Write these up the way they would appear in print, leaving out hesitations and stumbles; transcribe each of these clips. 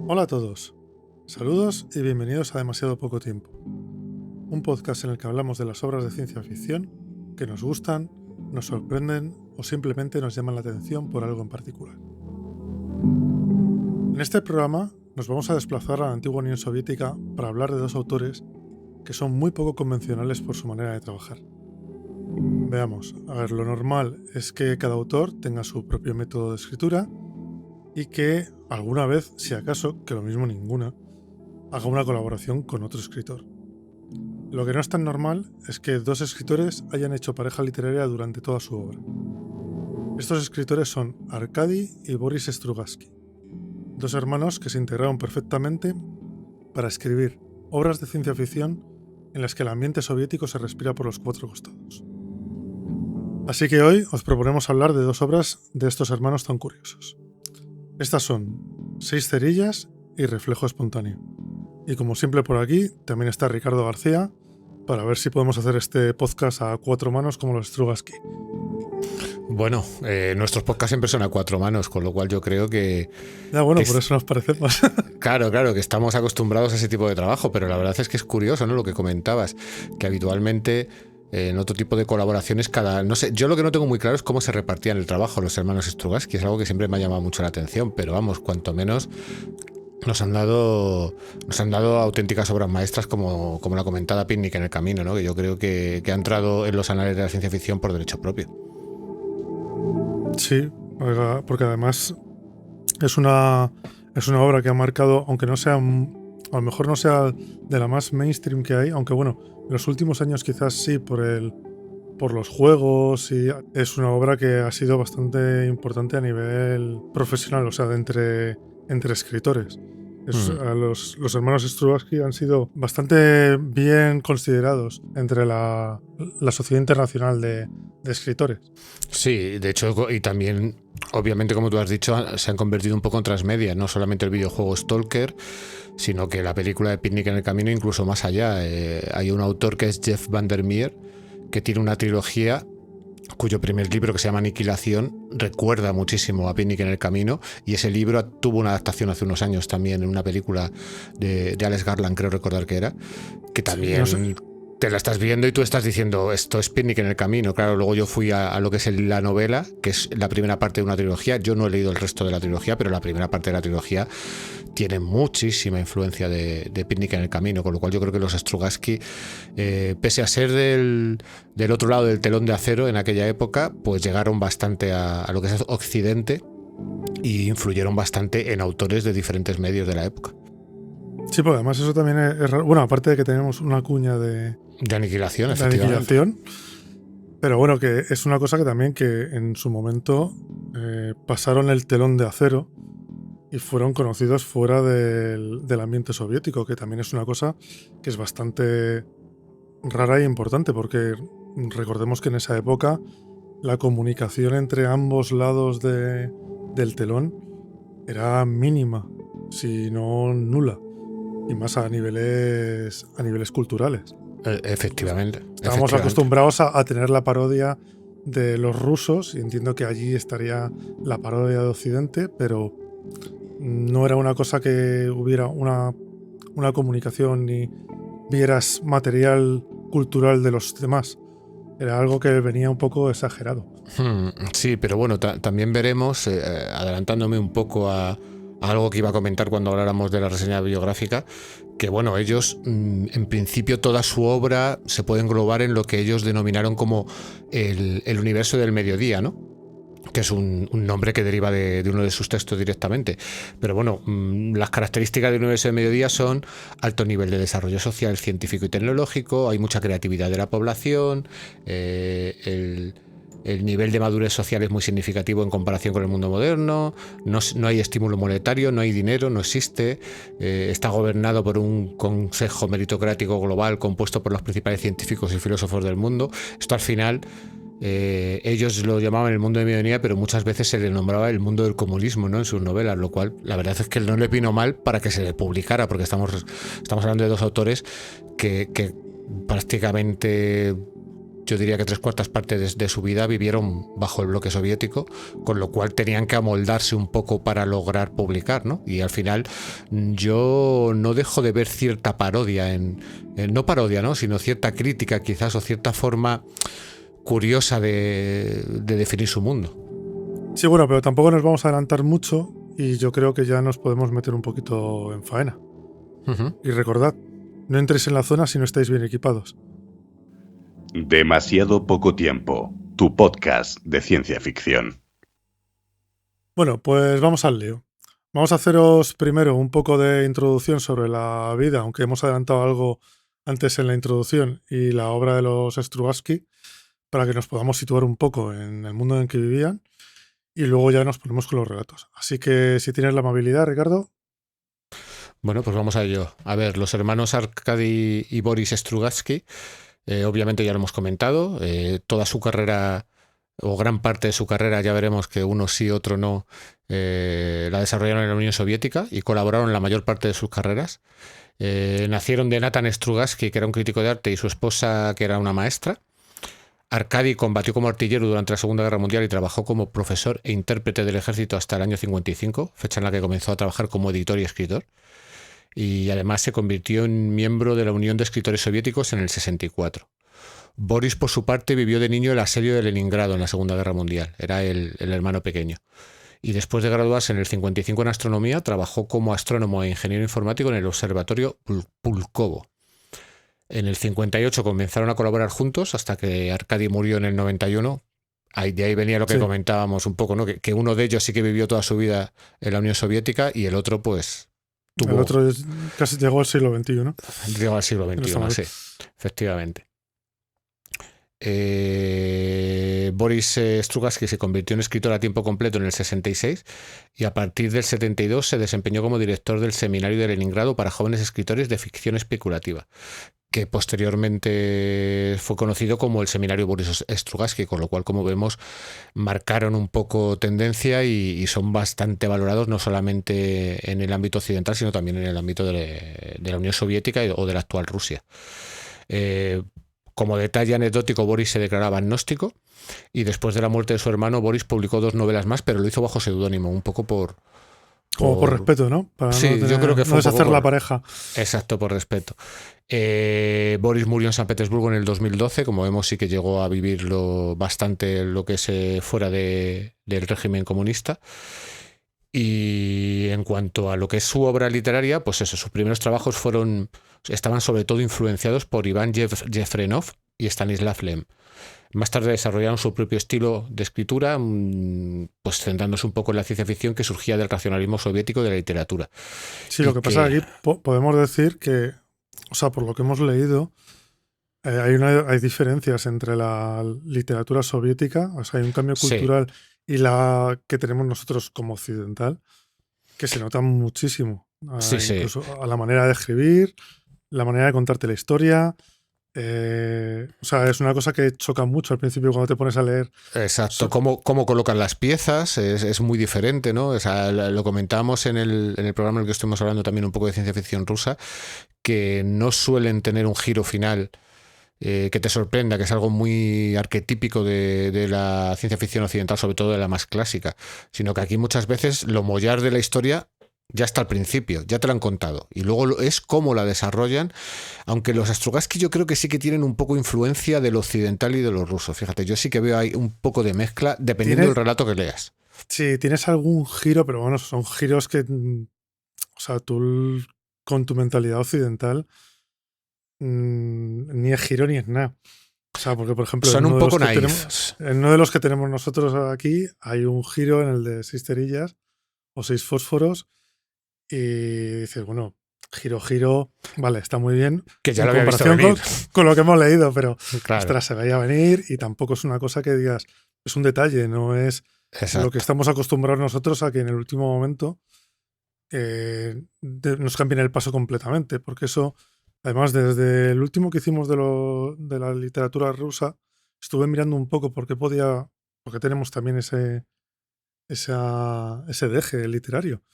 Hola a todos, saludos y bienvenidos a Demasiado Poco Tiempo, un podcast en el que hablamos de las obras de ciencia ficción que nos gustan, nos sorprenden o simplemente nos llaman la atención por algo en particular. En este programa nos vamos a desplazar a la antigua Unión Soviética para hablar de dos autores que son muy poco convencionales por su manera de trabajar. Veamos, lo normal es que cada autor tenga su propio método de escritura y que alguna vez, si acaso, que lo mismo ninguna, haga una colaboración con otro escritor. Lo que no es tan normal es que dos escritores hayan hecho pareja literaria durante toda su obra. Estos escritores son Arkady y Boris Strugatsky, dos hermanos que se integraron perfectamente para escribir obras de ciencia ficción en las que el ambiente soviético se respira por los cuatro costados. Así que hoy os proponemos hablar de dos obras de estos hermanos tan curiosos. Estas son 6 cerillas y Reflejo espontáneo. Y como siempre por aquí también está Ricardo García para ver si podemos hacer este podcast a 4 manos como los Strugatsky. Bueno, nuestros podcasts siempre son a 4 manos, con lo cual yo creo que... Ya bueno, por eso nos parecemos. Claro, que estamos acostumbrados a ese tipo de trabajo, pero la verdad es que es curioso, ¿no? Lo que comentabas, que habitualmente en otro tipo de colaboraciones no sé, yo lo que no tengo muy claro es cómo se repartían el trabajo los hermanos Strugatsky, es algo que siempre me ha llamado mucho la atención, pero vamos, cuanto menos nos han dado auténticas obras maestras como la comentada Picnic en el camino, ¿no? Que yo creo que ha entrado en los anales de la ciencia ficción por derecho propio. Sí, porque además es una obra que ha marcado, aunque no sea, a lo mejor no sea de la más mainstream que hay, aunque bueno, en los últimos años quizás sí por los juegos, y es una obra que ha sido bastante importante a nivel profesional, o sea, entre escritores. Los hermanos Strugatsky han sido bastante bien considerados entre la Sociedad Internacional de Escritores. Sí, de hecho, y también, obviamente, como tú has dicho, se han convertido un poco en transmedia, no solamente el videojuego Stalker, sino que la película de Picnic en el camino, incluso más allá. Hay un autor que es Jeff Vandermeer, que tiene una trilogía cuyo primer libro, que se llama Aniquilación, recuerda muchísimo a Picnic en el camino, y ese libro tuvo una adaptación hace unos años también en una película de Alex Garland, creo recordar que era, que también... Sí, no sé. Te la estás viendo y tú estás diciendo, esto es Picnic en el camino. Claro, luego yo fui a lo que es la novela, que es la primera parte de una trilogía. Yo no he leído el resto de la trilogía, pero la primera parte de la trilogía tiene muchísima influencia de Picnic en el camino, con lo cual yo creo que los Strugatsky, pese a ser del otro lado del telón de acero en aquella época, pues llegaron bastante a lo que es Occidente y influyeron bastante en autores de diferentes medios de la época. Sí, pues además eso también es raro. Bueno, aparte de que tenemos una cuña de aniquilación, efectivamente. Pero bueno, que es una cosa que también que en su momento pasaron el telón de acero y fueron conocidos fuera del ambiente soviético, que también es una cosa que es bastante rara e importante, porque recordemos que en esa época la comunicación entre ambos lados del telón era mínima, si no nula. Y más a niveles culturales. Efectivamente. Estábamos acostumbrados a tener la parodia de los rusos, y entiendo que allí estaría la parodia de Occidente, pero no era una cosa que hubiera una comunicación ni vieras material cultural de los demás. Era algo que venía un poco exagerado. Sí, pero bueno, también veremos, adelantándome un poco a algo que iba a comentar cuando habláramos de la reseña biográfica, que bueno, ellos en principio toda su obra se puede englobar en lo que ellos denominaron como el universo del mediodía, ¿no? Que es un nombre que deriva de uno de sus textos directamente. Pero bueno, las características del universo del mediodía son alto nivel de desarrollo social, científico y tecnológico, hay mucha creatividad de la población, el nivel de madurez social es muy significativo en comparación con el mundo moderno, no hay estímulo monetario, no hay dinero, no existe, está gobernado por un consejo meritocrático global compuesto por los principales científicos y filósofos del mundo. Esto al final, ellos lo llamaban el mundo de mediodía, pero muchas veces se le nombraba el mundo del comunismo, ¿no? En sus novelas, lo cual la verdad es que no le vino mal para que se le publicara, porque estamos hablando de dos autores que prácticamente yo diría que 3/4 partes de su vida vivieron bajo el bloque soviético, con lo cual tenían que amoldarse un poco para lograr publicar, ¿no? Y al final yo no dejo de ver cierta parodia no parodia, ¿no? Sino cierta crítica quizás, o cierta forma curiosa de definir su mundo. Sí, bueno, pero tampoco nos vamos a adelantar mucho y yo creo que ya nos podemos meter un poquito en faena. Y recordad, no entréis en la zona si no estáis bien equipados. Demasiado poco tiempo, tu podcast de ciencia ficción. Bueno, pues vamos al lío. Vamos a haceros primero un poco de introducción sobre la vida, aunque hemos adelantado algo antes en la introducción, y la obra de los Strugatsky, para que nos podamos situar un poco en el mundo en el que vivían, y luego ya nos ponemos con los relatos. Así que si tienes la amabilidad, Ricardo. Bueno, pues vamos a ello. A ver, los hermanos Arkady y Boris Strugatsky, obviamente ya lo hemos comentado, toda su carrera, o gran parte de su carrera, ya veremos que uno sí, otro no, la desarrollaron en la Unión Soviética y colaboraron en la mayor parte de sus carreras. Nacieron de Nathan Strugatsky, que era un crítico de arte, y su esposa, que era una maestra. Arkady combatió como artillero durante la Segunda Guerra Mundial y trabajó como profesor e intérprete del ejército hasta el año 55, fecha en la que comenzó a trabajar como editor y escritor. Y además se convirtió en miembro de la Unión de Escritores Soviéticos en el 64. Boris, por su parte, vivió de niño el asedio de Leningrado en la Segunda Guerra Mundial. Era el hermano pequeño. Y después de graduarse en el 55 en astronomía, trabajó como astrónomo e ingeniero informático en el observatorio Pulkovo. En el 58 comenzaron a colaborar juntos hasta que Arkady murió en el 91. De ahí venía lo que comentábamos un poco, ¿no? Que uno de ellos sí que vivió toda su vida en la Unión Soviética y el otro, pues... El otro casi llegó al siglo XXI, ¿no? Llegó al siglo XXI, sí, efectivamente. Boris Strugatsky se convirtió en escritor a tiempo completo en el 66 y a partir del 72 se desempeñó como director del Seminario de Leningrado para jóvenes escritores de ficción especulativa, que posteriormente fue conocido como el Seminario Boris Strugatsky, con lo cual, como vemos, marcaron un poco tendencia y son bastante valorados no solamente en el ámbito occidental, sino también en el ámbito de la Unión Soviética o de la actual Rusia. Como detalle anecdótico, Boris se declaraba agnóstico y después de la muerte de su hermano, Boris publicó 2 novelas más, pero lo hizo bajo seudónimo, un poco por respeto, ¿no? Para sí, yo creo que fue no deshacer la pareja. Exacto, por respeto. Boris murió en San Petersburgo en el 2012, como vemos sí que llegó a vivirlo bastante lo que es fuera del régimen comunista. Y en cuanto a lo que es su obra literaria, pues eso, sus primeros trabajos estaban sobre todo influenciados por Iván Yefrenov y Stanislav Lem. Más tarde desarrollaron su propio estilo de escritura, pues centrándose un poco en la ciencia ficción que surgía del racionalismo soviético de la literatura. Sí, lo que pasa aquí podemos decir que, o sea, por lo que hemos leído, hay diferencias entre la literatura soviética, o sea, hay un cambio cultural y la que tenemos nosotros como occidental, que se nota muchísimo. Incluso a la manera de escribir, la manera de contarte la historia. O sea, es una cosa que choca mucho al principio cuando te pones a leer. Exacto, cómo colocan las piezas es muy diferente, ¿no? O sea, lo comentábamos en el programa en el que estuvimos hablando también un poco de ciencia ficción rusa, que no suelen tener un giro final que te sorprenda, que es algo muy arquetípico de la ciencia ficción occidental, sobre todo de la más clásica, sino que aquí muchas veces lo mollar de la historia ya está al principio, ya te lo han contado, y luego es cómo la desarrollan, aunque los Strugatsky yo creo que sí que tienen un poco influencia del occidental y de los rusos. Fíjate, yo sí que veo ahí un poco de mezcla dependiendo del relato que leas. Sí, tienes algún giro, pero bueno, son giros que, o sea, tú con tu mentalidad occidental ni es giro ni es nada. O sea, porque por ejemplo son un poco naif. En uno de los que tenemos nosotros aquí hay un giro en el de 6 cerillas o 6 fósforos y dices, bueno, giro, vale, está muy bien. Que ya lo había visto venir. Con lo que hemos leído, pero claro. Ostras, se veía venir y tampoco es una cosa que digas, es un detalle, no es lo que estamos acostumbrados nosotros a que en el último momento nos cambien el paso completamente, porque eso, además, desde el último que hicimos de la literatura rusa, estuve mirando un poco porque tenemos también ese deje literario.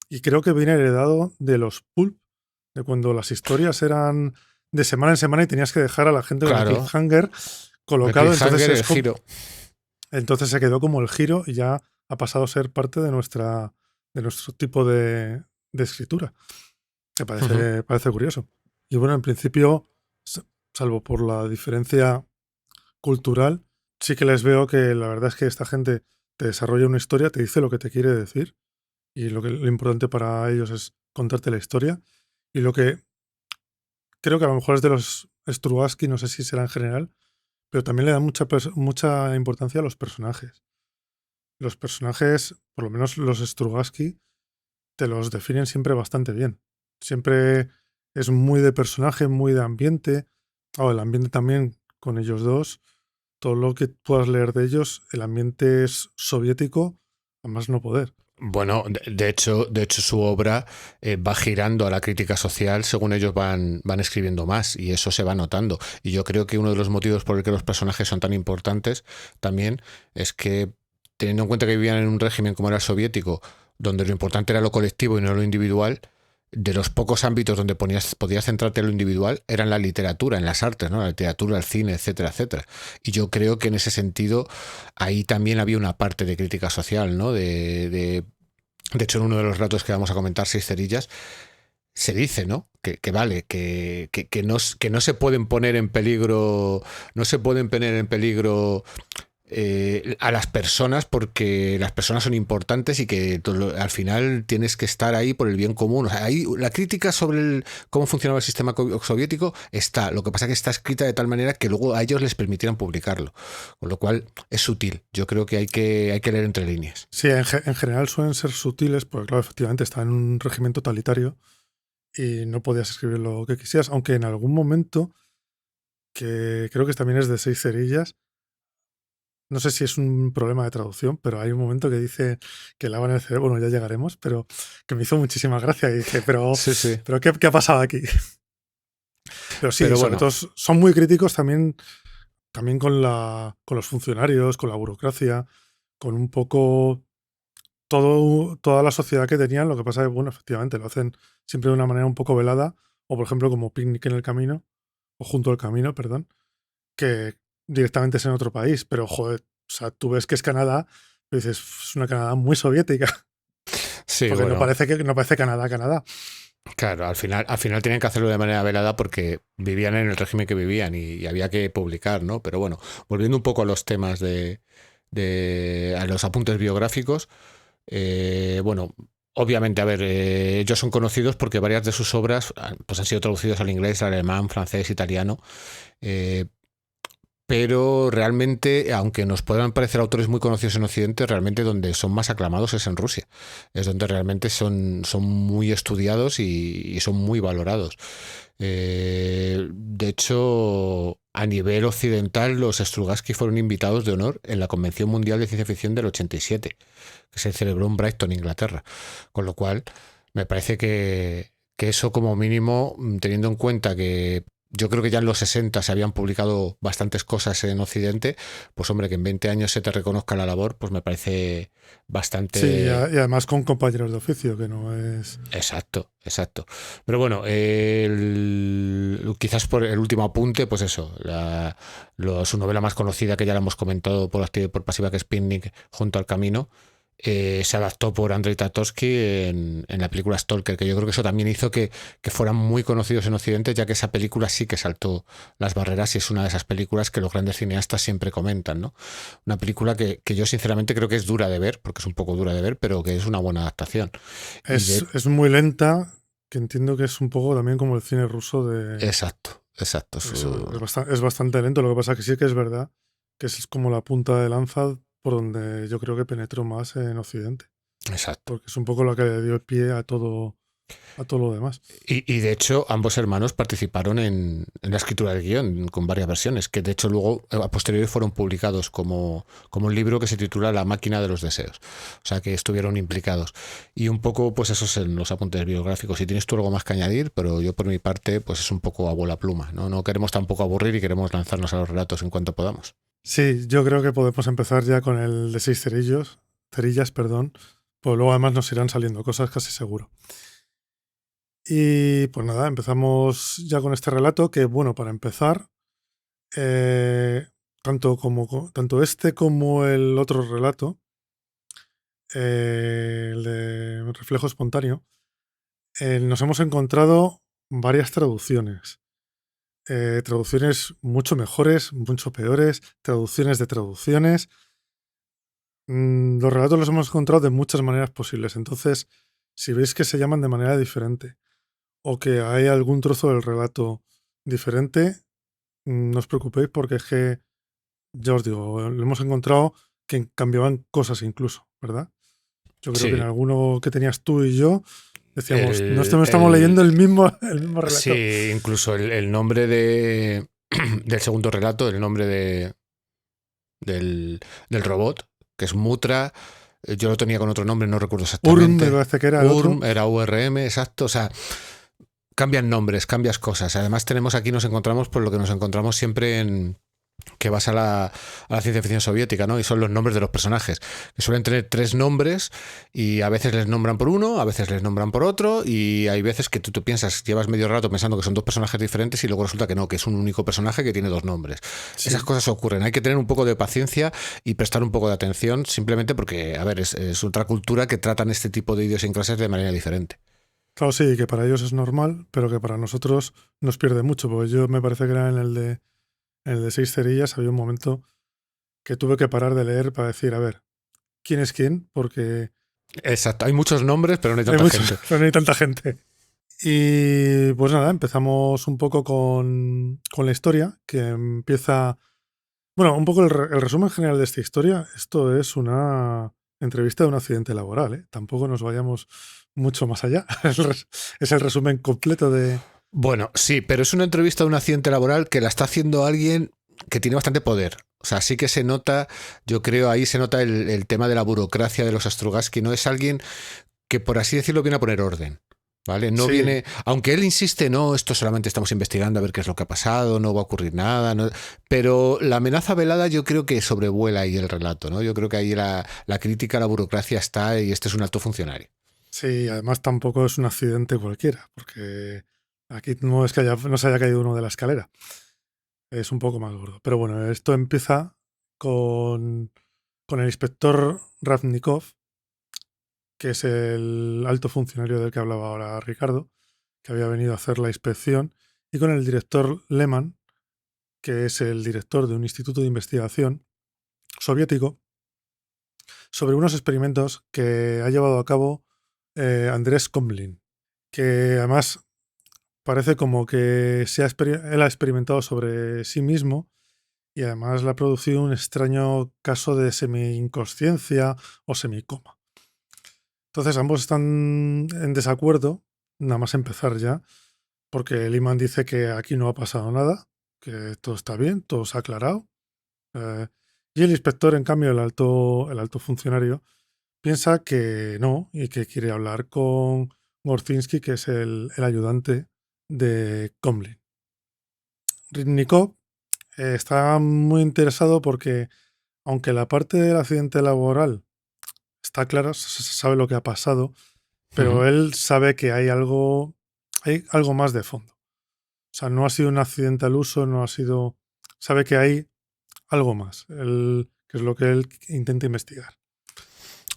Y creo que viene heredado de los pulp, de cuando las historias eran de semana en semana y tenías que dejar a la gente con el cliffhanger colocado, entonces el giro. entonces se quedó como el giro y ya ha pasado a ser parte de nuestro tipo de escritura. Me parece curioso. Y bueno, en principio, salvo por la diferencia cultural, sí que les veo que la verdad es que esta gente te desarrolla una historia, te dice lo que te quiere decir y lo importante para ellos es contarte la historia. Y lo que creo que a lo mejor es de los Strugatsky, no sé si será en general, pero también le dan mucha importancia a los personajes. Los personajes, por lo menos los Strugatsky, te los definen siempre bastante bien. Siempre es muy de personaje, muy de ambiente. El ambiente también con ellos dos. Todo lo que puedas leer de ellos, el ambiente es soviético, a más no poder. Bueno, de hecho su obra va girando a la crítica social según ellos van escribiendo más, y eso se va notando. Y yo creo que uno de los motivos por el que los personajes son tan importantes también es que, teniendo en cuenta que vivían en un régimen como era el soviético, donde lo importante era lo colectivo y no lo individual, de los pocos ámbitos donde podías centrarte en lo individual era en la literatura, en las artes, ¿no? La literatura, el cine, etcétera, etcétera. Y yo creo que en ese sentido ahí también había una parte de crítica social, ¿no? De hecho, en uno de los relatos que vamos a comentar, 6 cerillas, se dice, ¿no? Que vale, que no se pueden poner en peligro, no se pueden poner en peligro a las personas, porque las personas son importantes y que al final tienes que estar ahí por el bien común. O sea, ahí la crítica sobre cómo funcionaba el sistema soviético está. Lo que pasa es que está escrita de tal manera que luego a ellos les permitieran publicarlo. Con lo cual es sutil. Yo creo que hay que leer entre líneas. Sí, en general suelen ser sutiles, porque claro, efectivamente está en un régimen totalitario y no podías escribir lo que quisieras, aunque en algún momento, que creo que también es de 6 cerillas, no sé si es un problema de traducción, pero hay un momento que dice que lavan el cerebro, bueno, ya llegaremos, pero que me hizo muchísima gracia y dije, pero Sí. ¿pero qué ha pasado aquí? Pero sí, Pero sobre bueno, todo son muy críticos también con los funcionarios, con la burocracia, con un poco toda la sociedad que tenían. Lo que pasa es que, bueno, efectivamente, lo hacen siempre de una manera un poco velada, o por ejemplo como Picnic en el Camino, o Junto al Camino, perdón, que directamente es en otro país, pero joder, o sea, tú ves que es Canadá, y dices, es una Canadá muy soviética, sí, porque bueno, no parece Canadá. claro, al final tenían que hacerlo de manera velada porque vivían en el régimen que vivían y había que publicar, ¿no? Pero bueno, volviendo un poco a los temas a los apuntes biográficos, bueno, obviamente, a ver, ellos son conocidos porque varias de sus obras pues han sido traducidas al inglés, al alemán, francés, italiano. Pero realmente, aunque nos puedan parecer autores muy conocidos en Occidente, realmente donde son más aclamados es en Rusia. Es donde realmente son muy estudiados y son muy valorados. De hecho, a nivel occidental, los Strugatsky fueron invitados de honor en la Convención Mundial de Ciencia Ficción del 87, que se celebró en Brighton, Inglaterra. Con lo cual, me parece que eso como mínimo, teniendo en cuenta que yo creo que ya en los 60 se habían publicado bastantes cosas en Occidente, pues hombre, que en 20 años se te reconozca la labor, pues me parece bastante... Sí, y además con compañeros de oficio, que no es... Exacto. Pero bueno, quizás por el último apunte, pues eso, su novela más conocida, que ya la hemos comentado por activa y por pasiva, que es Picnic junto al camino, se adaptó por Andrei Tarkovsky en la película Stalker, que yo creo que eso también hizo que fueran muy conocidos en Occidente, ya que esa película sí que saltó las barreras y es una de esas películas que los grandes cineastas siempre comentan, ¿no? Una película que yo sinceramente creo que es dura de ver, porque es un poco dura de ver, pero que es una buena adaptación. Es muy lenta, que entiendo que es un poco también como el cine ruso de... Exacto. Es bastante lento, lo que pasa que sí que es verdad que es como la punta de lanza por donde yo creo que penetró más en Occidente. Exacto. Porque es un poco lo que le dio pie a todo lo demás. Y de hecho, ambos hermanos participaron en la escritura del guión con varias versiones, que de hecho luego a posteriori fueron publicados como un libro que se titula La máquina de los deseos. O sea que estuvieron implicados. Y un poco, pues esos en los apuntes biográficos. Si tienes tú algo más que añadir, pero yo por mi parte, pues es un poco a bola pluma. No queremos tampoco aburrir y queremos lanzarnos a los relatos en cuanto podamos. Sí, yo creo que podemos empezar ya con el de 6 cerillas, perdón. Pues luego además nos irán saliendo cosas casi seguro. Y pues nada, empezamos ya con este relato que, bueno, para empezar, tanto este como el otro relato, el de reflejo espontáneo, nos hemos encontrado varias traducciones. Traducciones mucho mejores, mucho peores, traducciones de traducciones. Los relatos los hemos encontrado de muchas maneras posibles. Entonces, si veis que se llaman de manera diferente o que hay algún trozo del relato diferente, no os preocupéis porque es que, ya os digo, lo hemos encontrado que cambiaban cosas incluso, ¿verdad? Yo creo que en Sí. alguno que tenías tú y yo decíamos, no El- estamos leyendo el mismo relato. Sí, incluso el nombre del segundo relato, el nombre del robot, que es Mutra, yo lo tenía con otro nombre, no recuerdo Urm me exactamente. parece que era el otro. Urm, era URM, exacto. O sea, cambian nombres, cambias cosas. Además, nos encontramos por lo que nos encontramos siempre en que vas a la ciencia ficción soviética, ¿no? Y son los nombres de los personajes, que suelen tener 3 nombres y a veces les nombran por uno, a veces les nombran por otro, y hay veces que tú piensas, llevas medio rato pensando que son 2 personajes diferentes y luego resulta que no, que es un único personaje que tiene 2 nombres. Sí. Esas cosas ocurren, hay que tener un poco de paciencia y prestar un poco de atención, simplemente porque, a ver, es otra cultura que tratan este tipo de idiosincrasias de manera diferente. Claro, sí, que para ellos es normal, pero que para nosotros nos pierde mucho, porque yo me parece que era en el de 6 cerillas, había un momento que tuve que parar de leer para decir, a ver, ¿quién es quién? Porque Exacto, hay muchos nombres, pero no hay hay tanta muchos, gente. pero no hay tanta gente. Y pues nada, empezamos un poco con la historia, que empieza... Bueno, un poco el resumen general de esta historia. Esto es una entrevista de un accidente laboral, ¿eh? Tampoco nos vayamos mucho más allá. Es el resumen completo de... Bueno, sí, pero es una entrevista de un accidente laboral que la está haciendo alguien que tiene bastante poder. O sea, sí que se nota, yo creo, ahí se nota el tema de la burocracia de los Strugatsky, ¿no? Es alguien que, por así decirlo, viene a poner orden. ¿Vale? No Sí, viene, aunque él insiste, no, esto solamente estamos investigando a ver qué es lo que ha pasado, no va a ocurrir nada, no, pero la amenaza velada yo creo que sobrevuela ahí el relato, ¿no? Yo creo que ahí la crítica a la burocracia está y este es un alto funcionario. sí, además tampoco es un accidente cualquiera, porque aquí no es que no se haya caído uno de la escalera. Es un poco más gordo. Pero bueno, esto empieza con el inspector Ravnikov, que es el alto funcionario del que hablaba ahora Ricardo, que había venido a hacer la inspección, y con el director Lehmann, que es el director de un instituto de investigación soviético, sobre unos experimentos que ha llevado a cabo Andrés Komlin, que además parece como que él ha experimentado sobre sí mismo y además le ha producido un extraño caso de semi-inconsciencia o semicoma. Entonces ambos están en desacuerdo, nada más empezar ya, porque Liman dice que aquí no ha pasado nada, que todo está bien, todo se ha aclarado. Y el inspector, en cambio, el alto funcionario, piensa que no y que quiere hablar con Gorzinski, que es el ayudante de Komlin. Rybnikov está muy interesado porque, aunque la parte del accidente laboral está clara, se sabe lo que ha pasado, pero él sabe que hay algo más de fondo. O sea, no ha sido un accidente al uso, no ha sido... Sabe que hay algo más, que es lo que él intenta investigar.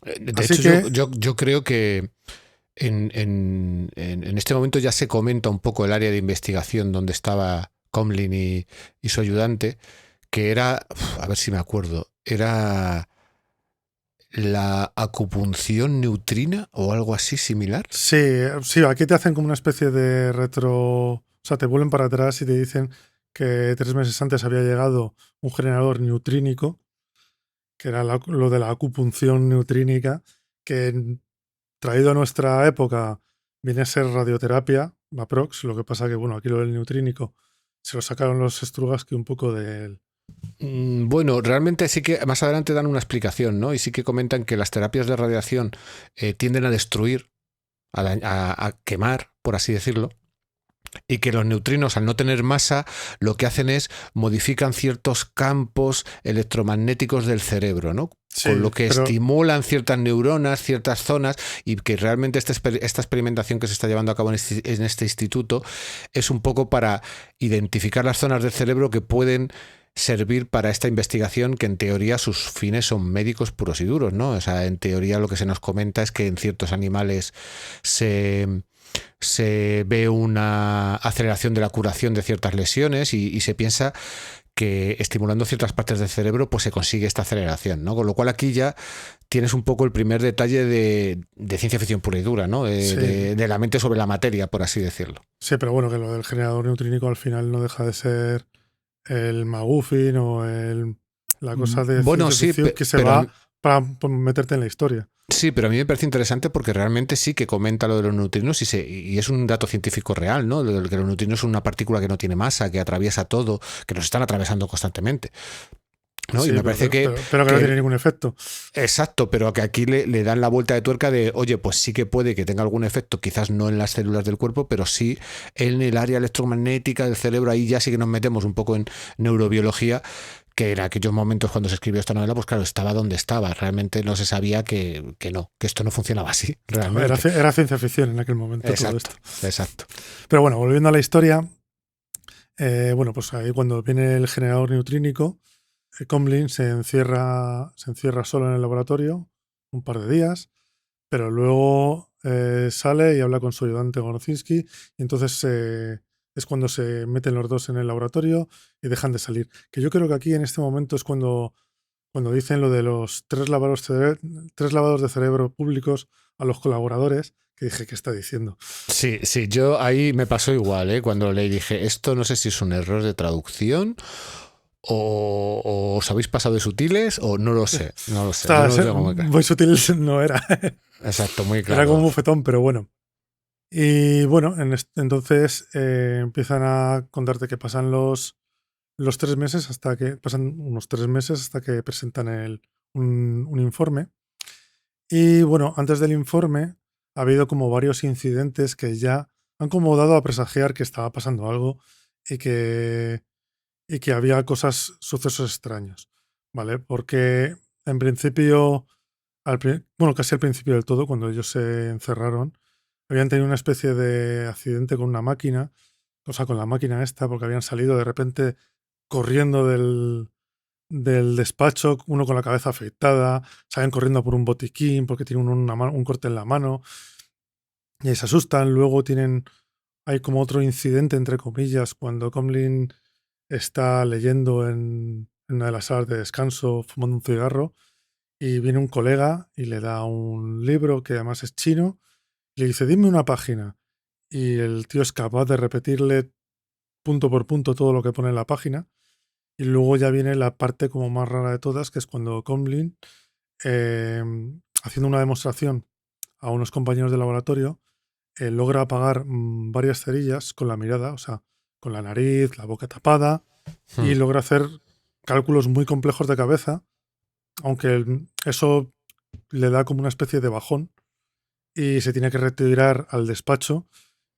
De Así hecho, que, yo creo que en este momento ya se comenta un poco el área de investigación donde estaba Comlin y su ayudante, que era, a ver si me acuerdo, era la acupunción neutrina o algo así similar. sí, aquí te hacen como una especie de retro... O sea, te vuelven para atrás y te dicen que 3 meses antes había llegado un generador neutrínico, que era lo de la acupunción neutrínica, que traído a nuestra época viene a ser radioterapia, Vaprox. Lo que pasa que, bueno, aquí lo del neutrínico se lo sacaron los Strugatsky un poco del... Bueno, realmente sí que más adelante dan una explicación, ¿no? Y sí que comentan que las terapias de radiación tienden a destruir, a quemar, por así decirlo, y que los neutrinos, al no tener masa, lo que hacen es modifican ciertos campos electromagnéticos del cerebro, ¿no? Sí, Con lo que pero estimulan ciertas neuronas, ciertas zonas, y que realmente esta experimentación que se está llevando a cabo en este instituto es un poco para identificar las zonas del cerebro que pueden servir para esta investigación que en teoría sus fines son médicos puros y duros, ¿no? O sea, en teoría lo que se nos comenta es que en ciertos animales se ve una aceleración de la curación de ciertas lesiones y se piensa que estimulando ciertas partes del cerebro pues se consigue esta aceleración, ¿no? Con lo cual aquí ya tienes un poco el primer detalle de ciencia ficción pura y dura, ¿no? Sí. De la mente sobre la materia, por así decirlo. Sí, pero bueno, que lo del generador neutrínico al final no deja de ser el MacGuffin o la cosa de Bueno, ciencia sí, ficción que se pero va para meterte en la historia. sí, pero a mí me parece interesante porque realmente sí que comenta lo de los neutrinos y es un dato científico real, ¿no? Lo de que los neutrinos son una partícula que no tiene masa, que atraviesa todo, que nos están atravesando constantemente, ¿no? Sí, Y me parece pero que no tiene ningún efecto. Exacto, pero que aquí le dan la vuelta de tuerca de, oye, pues sí que puede que tenga algún efecto, quizás no en las células del cuerpo, pero sí en el área electromagnética del cerebro. Ahí ya sí que nos metemos un poco en neurobiología, que en aquellos momentos cuando se escribió esta novela, pues claro, estaba donde estaba. Realmente no se sabía que esto no funcionaba así, realmente. Era ciencia ficción en aquel momento. Exacto, todo esto. exacto. Pero bueno, volviendo a la historia, bueno, pues ahí cuando viene el generador neutrínico, Comlin se encierra solo en el laboratorio un par de días, pero luego sale y habla con su ayudante Gorzinski y entonces es cuando se meten los dos en el laboratorio y dejan de salir. Que yo creo que aquí en este momento es cuando dicen lo de los 3 lavados de cerebro públicos a los colaboradores, que dije, ¿qué está diciendo? Sí, yo ahí me pasó igual, ¿eh? Cuando le dije, esto no sé si es un error de traducción o os habéis pasado de sutiles o no lo sé. No lo sé. O sea, No lo tengo muy claro. muy sutil no era. Exacto, muy claro. Era como un bufetón, pero bueno. Y bueno, entonces empiezan a contarte que pasan los 3 meses pasan unos 3 meses hasta que presentan un informe. Y bueno, antes del informe ha habido como varios incidentes que ya han como dado a presagiar que estaba pasando algo y que había sucesos extraños, ¿vale? Porque en principio, bueno, casi al principio del todo, cuando ellos se encerraron, habían tenido una especie de accidente con una máquina, o sea, con la máquina esta, porque habían salido de repente corriendo del despacho, uno con la cabeza afeitada, salen corriendo por un botiquín porque tienen un corte en la mano y se asustan. Luego hay como otro incidente, entre comillas, cuando Comlin está leyendo en una de las salas de descanso, fumando un cigarro, y viene un colega y le da un libro que además es chino, y le dice, dime una página. Y el tío es capaz de repetirle punto por punto todo lo que pone en la página. Y luego ya viene la parte como más rara de todas, que es cuando Comlin, haciendo una demostración a unos compañeros de laboratorio, logra apagar varias cerillas con la mirada, o sea, con la nariz, la boca tapada, y logra hacer cálculos muy complejos de cabeza, aunque eso le da como una especie de bajón y se tiene que retirar al despacho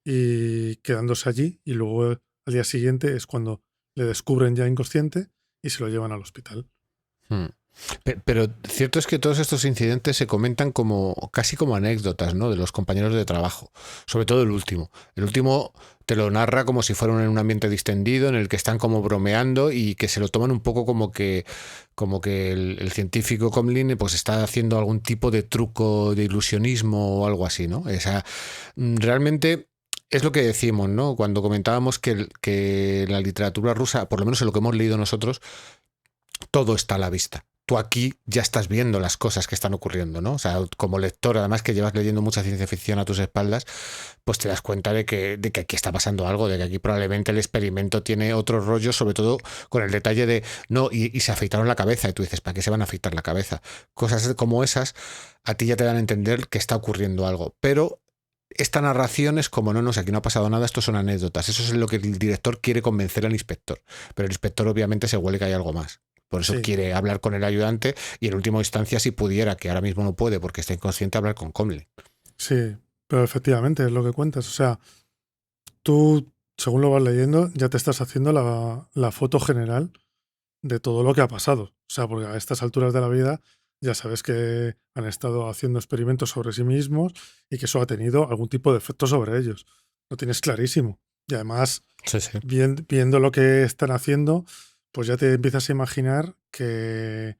y quedándose allí, y luego al día siguiente es cuando le descubren ya inconsciente y se lo llevan al hospital. Pero cierto es que todos estos incidentes se comentan casi como anécdotas, ¿no? De los compañeros de trabajo, sobre todo el último. El último te lo narra como si fuera en un ambiente distendido en el que están como bromeando y que se lo toman un poco como que el científico Comlin pues está haciendo algún tipo de truco de ilusionismo o algo así, ¿no? O sea, realmente es lo que decimos, ¿no? Cuando comentábamos que la literatura rusa, por lo menos en lo que hemos leído nosotros, todo está a la vista. Tú aquí ya estás viendo las cosas que están ocurriendo, ¿no? O sea, como lector, además que llevas leyendo mucha ciencia ficción a tus espaldas, pues te das cuenta de que aquí está pasando algo, de que aquí probablemente el experimento tiene otro rollo, sobre todo con el detalle de, no, y se afeitaron la cabeza, y tú dices, ¿para qué se van a afeitar la cabeza? Cosas como esas a ti ya te dan a entender que está ocurriendo algo, pero esta narración es como, no, aquí no ha pasado nada, esto son anécdotas, eso es lo que el director quiere convencer al inspector, pero el inspector obviamente se huele que hay algo más. Por eso quiere hablar con el ayudante y en última instancia, si pudiera, que ahora mismo no puede porque está inconsciente, hablar con Comlin. Sí, pero efectivamente es lo que cuentas. O sea, tú, según lo vas leyendo, ya te estás haciendo la foto general de todo lo que ha pasado. O sea, porque a estas alturas de la vida ya sabes que han estado haciendo experimentos sobre sí mismos y que eso ha tenido algún tipo de efecto sobre ellos. Lo tienes clarísimo. Y además, Sí. viendo lo que están haciendo, pues ya te empiezas a imaginar que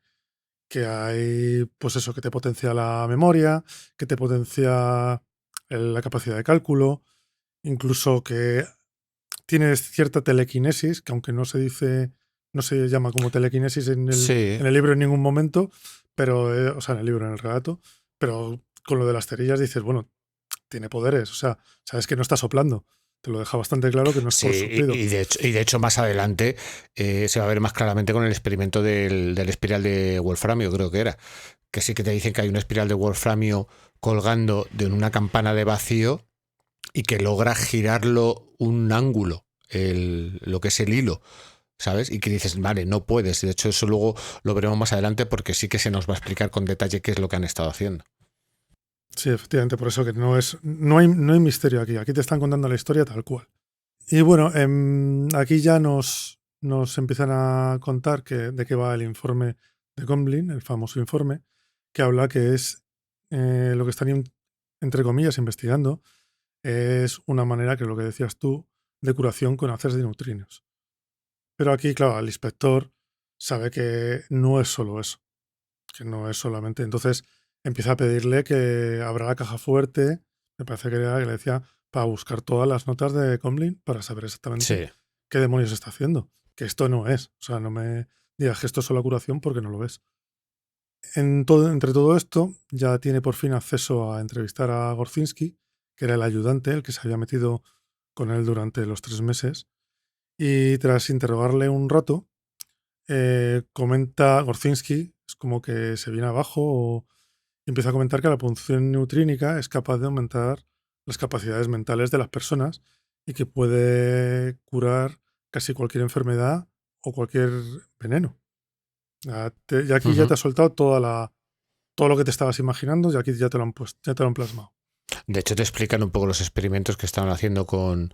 hay, pues eso, que te potencia la memoria, que te potencia la capacidad de cálculo, incluso que tienes cierta telequinesis, que aunque no se dice, no se llama como telequinesis Sí, en el libro en ningún momento, pero, o sea, en el libro, en el relato, pero con lo de las cerillas dices, bueno, tiene poderes, o sea, sabes que no está soplando. Te lo deja bastante claro que no es por sí, soplido. y de hecho más adelante se va a ver más claramente con el experimento del espiral de Wolframio, creo que era. Que sí que te dicen que hay una espiral de Wolframio colgando de una campana de vacío y que logra girarlo un ángulo, lo que es el hilo, ¿sabes? Y que dices, vale, no puedes. De hecho, eso luego lo veremos más adelante porque sí que se nos va a explicar con detalle qué es lo que han estado haciendo. Sí, efectivamente, por eso que no hay misterio aquí. Aquí te están contando la historia tal cual. Y bueno, aquí ya nos empiezan a contar de qué va el informe de Gomblin, el famoso informe, que habla que es lo que están, entre comillas, investigando, es una manera, que es lo que decías tú, de curación con haces de neutrinos. Pero aquí, claro, el inspector sabe que no es solo eso, que no es solamente. Entonces empieza a pedirle que abra la caja fuerte, me parece que era que le decía, para buscar todas las notas de Comlin para saber exactamente Sí. qué demonios está haciendo. Que esto no es. O sea, no me digas que esto es solo curación porque no lo ves. Entre todo esto, ya tiene por fin acceso a entrevistar a Gorzinski, que era el ayudante, el que se había metido con él durante los 3 meses. Y tras interrogarle un rato, comenta Gorzinski, es como que se viene abajo y empieza a comentar que la punción neutrínica es capaz de aumentar las capacidades mentales de las personas y que puede curar casi cualquier enfermedad o cualquier veneno. Ya aquí ya te Ujú. ha soltado todo lo que te estabas imaginando y aquí ya te lo han puesto, ya te lo han plasmado. De hecho, te explican un poco los experimentos que estaban haciendo con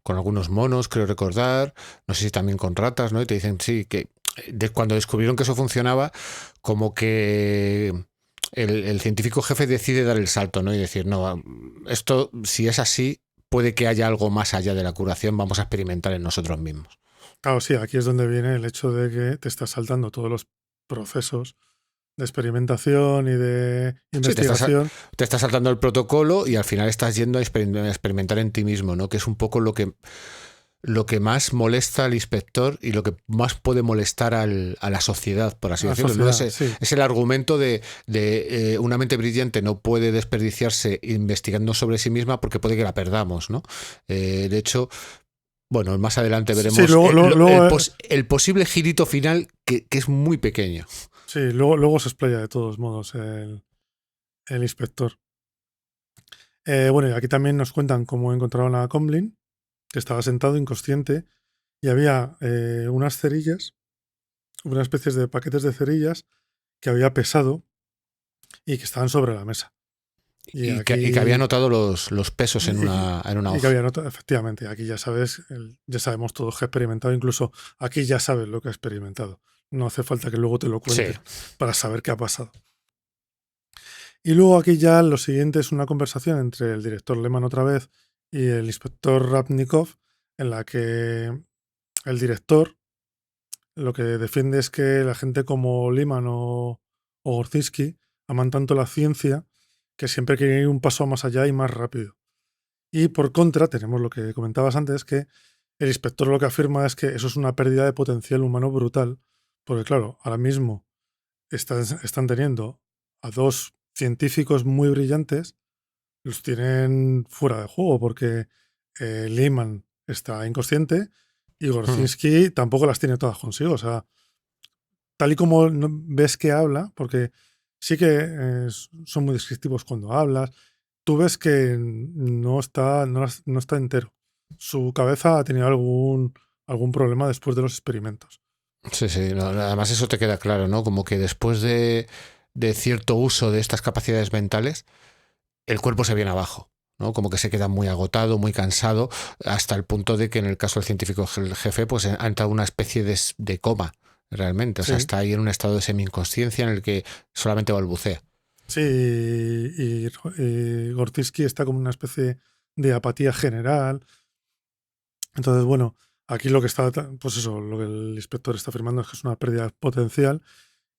algunos monos, creo recordar, no sé si también con ratas, ¿no? Y te dicen, sí, que cuando descubrieron que eso funcionaba, como que el científico jefe decide dar el salto, ¿no? Y decir, no, esto, si es así, puede que haya algo más allá de la curación, vamos a experimentar en nosotros mismos. Claro, sí, aquí es donde viene el hecho de que te estás saltando todos los procesos de experimentación y de Sí, investigación. te estás saltando el protocolo y al final estás yendo a experimentar en ti mismo, ¿no? Que es un poco lo que más molesta al inspector y lo que más puede molestar a la sociedad, por así A la decirlo, ¿no? sociedad, sí. Es el argumento de una mente brillante no puede desperdiciarse investigando sobre sí misma porque puede que la perdamos, ¿no? De hecho, bueno, más adelante Sí, veremos luego, el posible girito final que es muy pequeño. sí, luego se explaya de todos modos el inspector. Bueno, y aquí también nos cuentan cómo encontraron a Comblin, que estaba sentado inconsciente y había unas cerillas, unas especies de paquetes de cerillas que había pesado y que estaban sobre la mesa. Y Y que había aquí. notado los pesos en una Y que hoja. había notado, efectivamente, aquí ya sabes, ya sabemos todos que ha experimentado, incluso aquí ya sabes lo que ha experimentado. No hace falta que luego te lo Sí. cuenten para saber qué ha pasado. Y luego aquí ya lo siguiente es una conversación entre el director Lehman otra vez y el inspector Rapnikov, en la que el director lo que defiende es que la gente como Lehman o Gorzinski aman tanto la ciencia que siempre quieren ir un paso más allá y más rápido. Y por contra, tenemos lo que comentabas antes, que el inspector lo que afirma es que eso es una pérdida de potencial humano brutal, porque claro, ahora mismo están teniendo a dos científicos muy brillantes, los tienen fuera de juego, porque Lehman está inconsciente y Hmm. Gorzinski tampoco las tiene todas consigo. O sea, tal y como ves que habla, porque sí que son muy descriptivos cuando hablas, tú ves que no está entero. Su cabeza ha tenido algún problema después de los experimentos. Sí, sí. Además eso te queda claro, ¿no? Como que después de cierto uso de estas capacidades mentales, el cuerpo se viene abajo, ¿no? Como que se queda muy agotado, muy cansado, hasta el punto de que en el caso del científico jefe, pues ha entrado una especie de coma, realmente. O sea, Sí, está ahí en un estado de semi-inconsciencia en el que solamente balbucea. sí, y Gortitsky está como una especie de apatía general. Entonces, bueno, Aquí lo que está, pues eso, lo que el inspector está afirmando es que es una pérdida potencial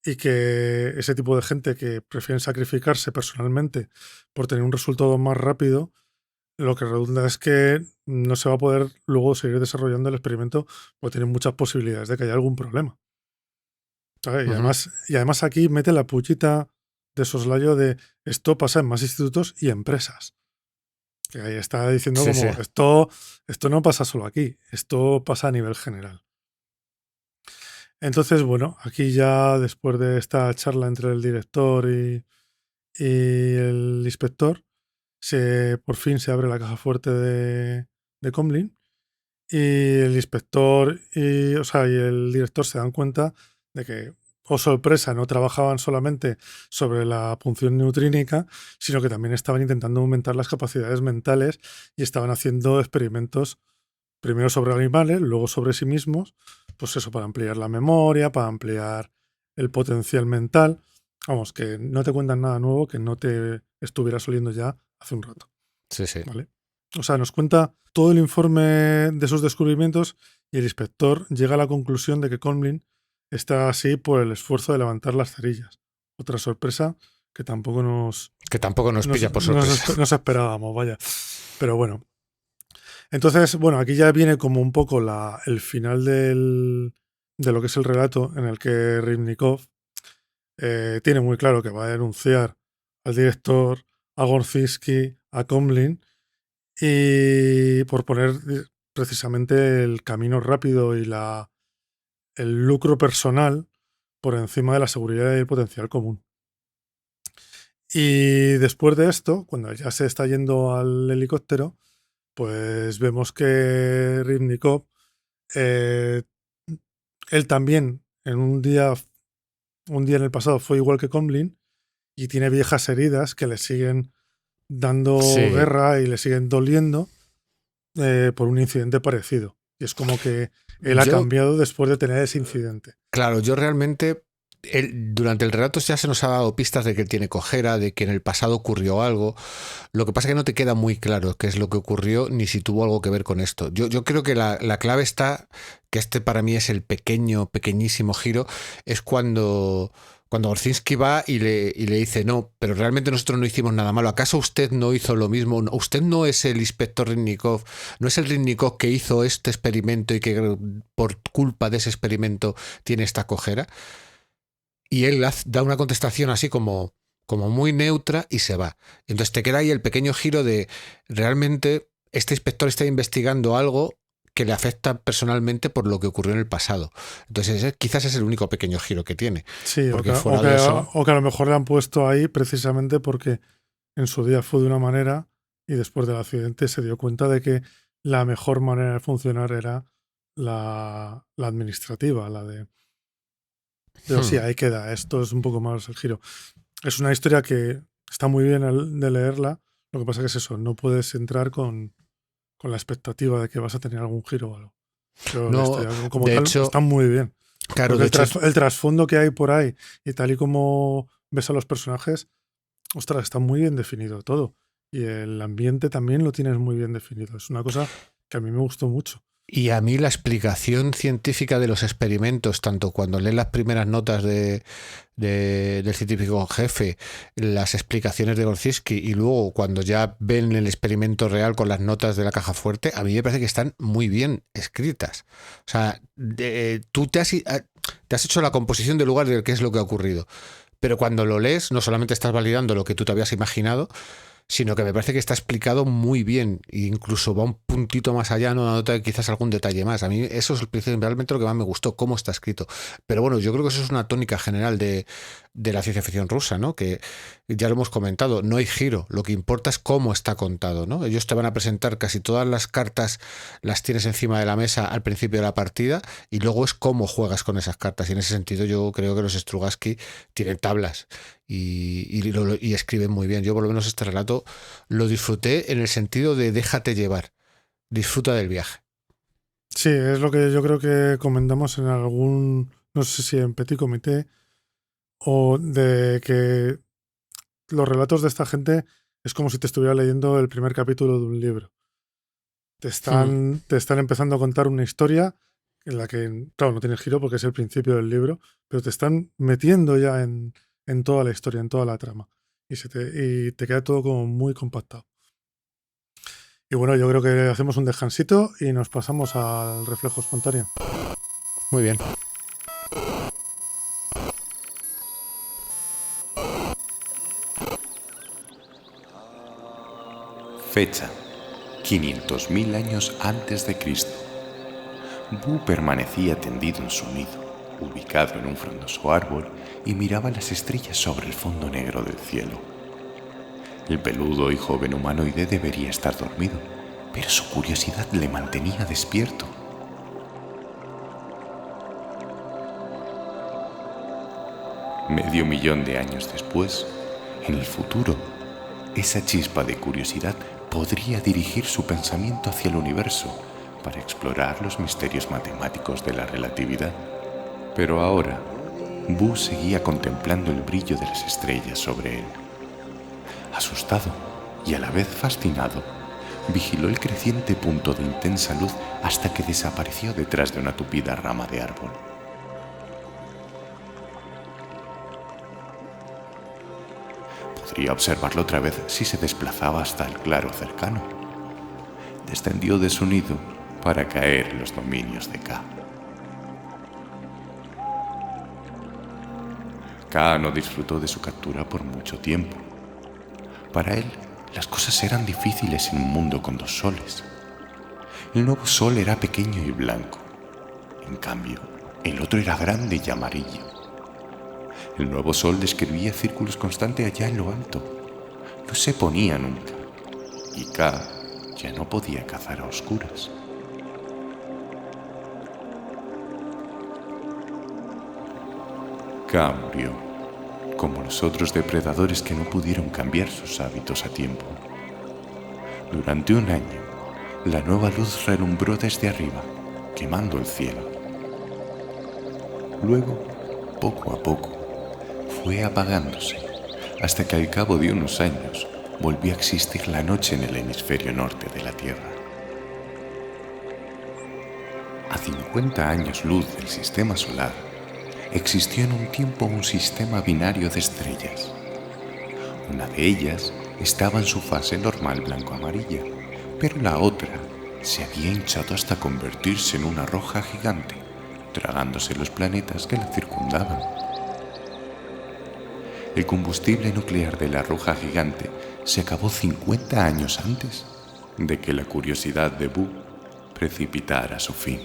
y que ese tipo de gente que prefieren sacrificarse personalmente por tener un resultado más rápido, lo que redunda es que no se va a poder luego seguir desarrollando el experimento porque tiene muchas posibilidades de que haya algún problema. ¿Sabes? Ujú. Y además aquí mete la pullita de soslayo de esto pasa en más institutos y empresas. Que ahí está diciendo Sí, sí. como esto no pasa solo aquí, esto pasa a nivel general. Entonces, bueno, aquí ya después de esta charla entre el director y el inspector, por fin se abre la caja fuerte de Comlin y el inspector y el director se dan cuenta de que, oh sorpresa, no trabajaban solamente sobre la punción neutrínica, sino que también estaban intentando aumentar las capacidades mentales y estaban haciendo experimentos primero sobre animales, luego sobre sí mismos, pues eso, para ampliar la memoria, para ampliar el potencial mental. Vamos, que no te cuentan nada nuevo que no te estuvieras oliendo ya hace un rato, Sí, sí. ¿vale? O sea, nos cuenta todo el informe de sus descubrimientos y el inspector llega a la conclusión de que Conlin está así por el esfuerzo de levantar las cerillas. Otra sorpresa que tampoco Que tampoco nos pilla por sorpresa. nos esperábamos, vaya. Pero bueno, entonces, bueno, aquí ya viene como un poco el final de lo que es el relato en el que Ribnikov tiene muy claro que va a denunciar al director, a Gorzinski, a Komlin, y por poner precisamente el camino rápido y el lucro personal por encima de la seguridad y el potencial común. Y después de esto, cuando ya se está yendo al helicóptero, pues vemos que Ribnikov, eh, él también en un día en el pasado fue igual que Comlin y tiene viejas heridas que le siguen dando Sí. guerra y le siguen doliendo por un incidente parecido. Y es como que él ha Yo, cambiado después de tener ese incidente. claro, yo realmente, durante el relato ya se nos ha dado pistas de que él tiene cojera, de que en el pasado ocurrió algo. Lo que pasa es que no te queda muy claro qué es lo que ocurrió ni si tuvo algo que ver con esto. Yo creo que la clave está, que este para mí es el pequeñísimo giro, es cuando Orzinski va y le dice, no, pero realmente nosotros no hicimos nada malo. ¿Acaso usted no hizo lo mismo? ¿Usted no es el inspector Ritnikov? ¿No es el Ritnikov que hizo este experimento y que por culpa de ese experimento tiene esta cojera? Y él da una contestación así como muy neutra y se va. Entonces te queda ahí el pequeño giro de realmente este inspector está investigando algo que le afecta personalmente por lo que ocurrió en el pasado. Entonces quizás es el único pequeño giro que tiene. Sí, Porque fuera de eso... o que a lo mejor le han puesto ahí precisamente porque en su día fue de una manera y después del accidente se dio cuenta de que la mejor manera de funcionar era la administrativa, la de... Pero sí, Hmm. ahí queda. Esto es un poco más el giro. Es una historia que está muy bien de leerla. Lo que pasa que es eso, no puedes entrar con la expectativa de que vas a tener algún giro o algo. Pero la No, historia como de tal hecho, está muy bien. claro, Porque de hecho, el trasfondo que hay por ahí y tal y como ves a los personajes, ostras, está muy bien definido todo. Y el ambiente también lo tienes muy bien definido. Es una cosa que a mí me gustó mucho. y a mí la explicación científica de los experimentos, tanto cuando lees las primeras notas del científico jefe, las explicaciones de Gorzinski y luego cuando ya ven el experimento real con las notas de la caja fuerte, a mí me parece que están muy bien escritas. O sea, tú te has hecho la composición del lugar de qué es lo que ha ocurrido. Pero cuando lo lees, no solamente estás validando lo que tú te habías imaginado, sino que me parece que está explicado muy bien e incluso va un puntito más allá, no nota quizás algún detalle más. A mí eso es principalmente lo que más me gustó, cómo está escrito. Pero bueno, yo creo que eso es una tónica general de la ciencia ficción rusa, ¿no? Que ya lo hemos comentado, no hay giro, lo que importa es cómo está contado, ¿no? Ellos te van a presentar casi todas las cartas, las tienes encima de la mesa al principio de la partida y luego es cómo juegas con esas cartas. Y en ese sentido yo creo que los Strugatsky tienen tablas y escriben muy bien. Yo por lo menos este relato lo disfruté en el sentido de déjate llevar, disfruta del viaje. Sí, es lo que yo creo que comentamos en algún, no sé si en Petit Comité, o de que los relatos de esta gente es como si te estuviera leyendo el primer capítulo de un libro. te están empezando a contar una historia en la que, claro, no tiene giro porque es el principio del libro, pero te están metiendo ya en toda la historia, en toda la trama. Y te queda todo como muy compactado. Y bueno, yo creo que hacemos un descansito y nos pasamos al reflejo espontáneo. Muy bien. Fecha: 500.000 años antes de Cristo. Boo permanecía tendido en su nido, ubicado en un frondoso árbol, y miraba las estrellas sobre el fondo negro del cielo. El peludo y joven humanoide debería estar dormido, pero su curiosidad le mantenía despierto. Medio millón de años después, en el futuro, esa chispa de curiosidad podría dirigir su pensamiento hacia el universo para explorar los misterios matemáticos de la relatividad. Pero ahora, Boo seguía contemplando el brillo de las estrellas sobre él. Asustado y a la vez fascinado, vigiló el creciente punto de intensa luz hasta que desapareció detrás de una tupida rama de árbol. Podría observarlo otra vez si se desplazaba hasta el claro cercano. Descendió de su nido para caer en los dominios de K. K no disfrutó de su captura por mucho tiempo. Para él, las cosas eran difíciles en un mundo con dos soles. El nuevo sol era pequeño y blanco. En cambio, el otro era grande y amarillo. El nuevo sol describía círculos constantes allá en lo alto. No se ponía nunca. Y K ya no podía cazar a oscuras. K murió, como los otros depredadores que no pudieron cambiar sus hábitos a tiempo. Durante un año, la nueva luz relumbró desde arriba, quemando el cielo. Luego, poco a poco, fue apagándose, hasta que al cabo de unos años volvió a existir la noche en el hemisferio norte de la Tierra. A 50 años luz del sistema solar, existió en un tiempo un sistema binario de estrellas. Una de ellas estaba en su fase normal blanco-amarilla, pero la otra se había hinchado hasta convertirse en una roja gigante, tragándose los planetas que la circundaban. El combustible nuclear de la roja gigante se acabó 50 años antes de que la curiosidad de Boo precipitara su fin.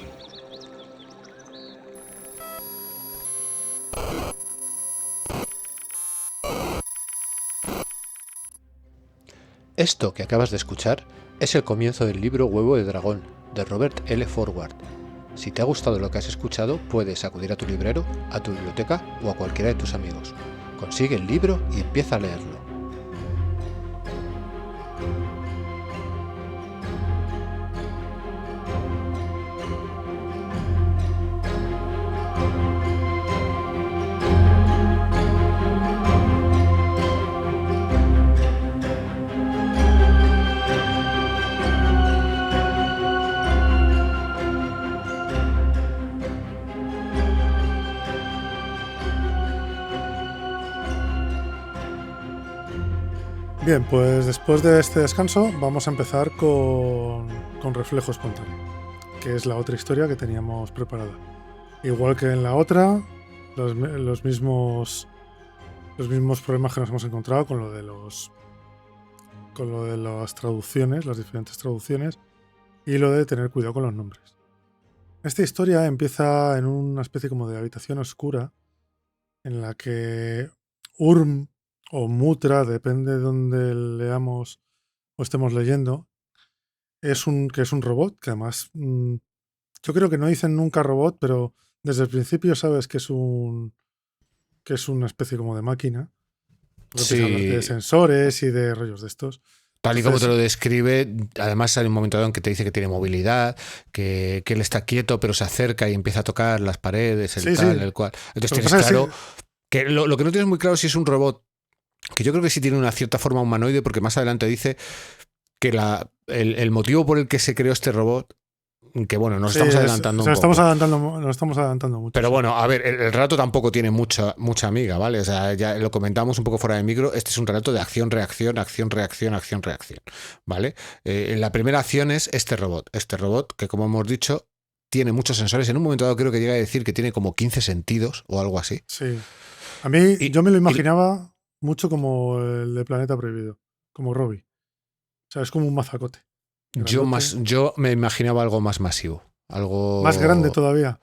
Esto que acabas de escuchar es el comienzo del libro Huevo de Dragón, de Robert L. Forward. Si te ha gustado lo que has escuchado, puedes acudir a tu librero, a tu biblioteca o a cualquiera de tus amigos. Consigue el libro y empieza a leerlo. Bien, pues después de este descanso vamos a empezar con Reflejo Espontáneo, que es la otra historia que teníamos preparada. Igual que en la otra, los mismos problemas que nos hemos encontrado con lo de las traducciones, las diferentes traducciones, y lo de tener cuidado con los nombres. Esta historia empieza en una especie como de habitación oscura en la que Urm o Mutra, depende de donde leamos o estemos leyendo, es un robot, que además yo creo que no dicen nunca robot, pero desde el principio sabes que es una especie como de máquina. Porque Sí. empieza a hablar de sensores y de rollos de estos. Tal y como te lo describe, además hay un momento dado en que te dice que tiene movilidad, que él está quieto pero se acerca y empieza a tocar las paredes, el cual. Entonces tienes claro que lo que no tienes muy claro es si es un robot, que yo creo que sí tiene una cierta forma humanoide, porque más adelante dice que el motivo por el que se creó este robot, que bueno, nos estamos adelantando un poco. Nos estamos adelantando mucho. Pero bueno, a ver, el relato tampoco tiene mucha amiga, ¿vale? O sea, ya lo comentamos un poco fuera de micro. Este es un relato de acción-reacción, acción-reacción, acción-reacción, ¿vale? La primera acción es este robot. Este robot que, como hemos dicho, tiene muchos sensores. En un momento dado creo que llega a decir que tiene como 15 sentidos o algo así. Sí. A mí, yo me lo imaginaba mucho como el de Planeta Prohibido, como Robbie. O sea, es como un mazacote. Yo me imaginaba algo más masivo. Algo más grande todavía.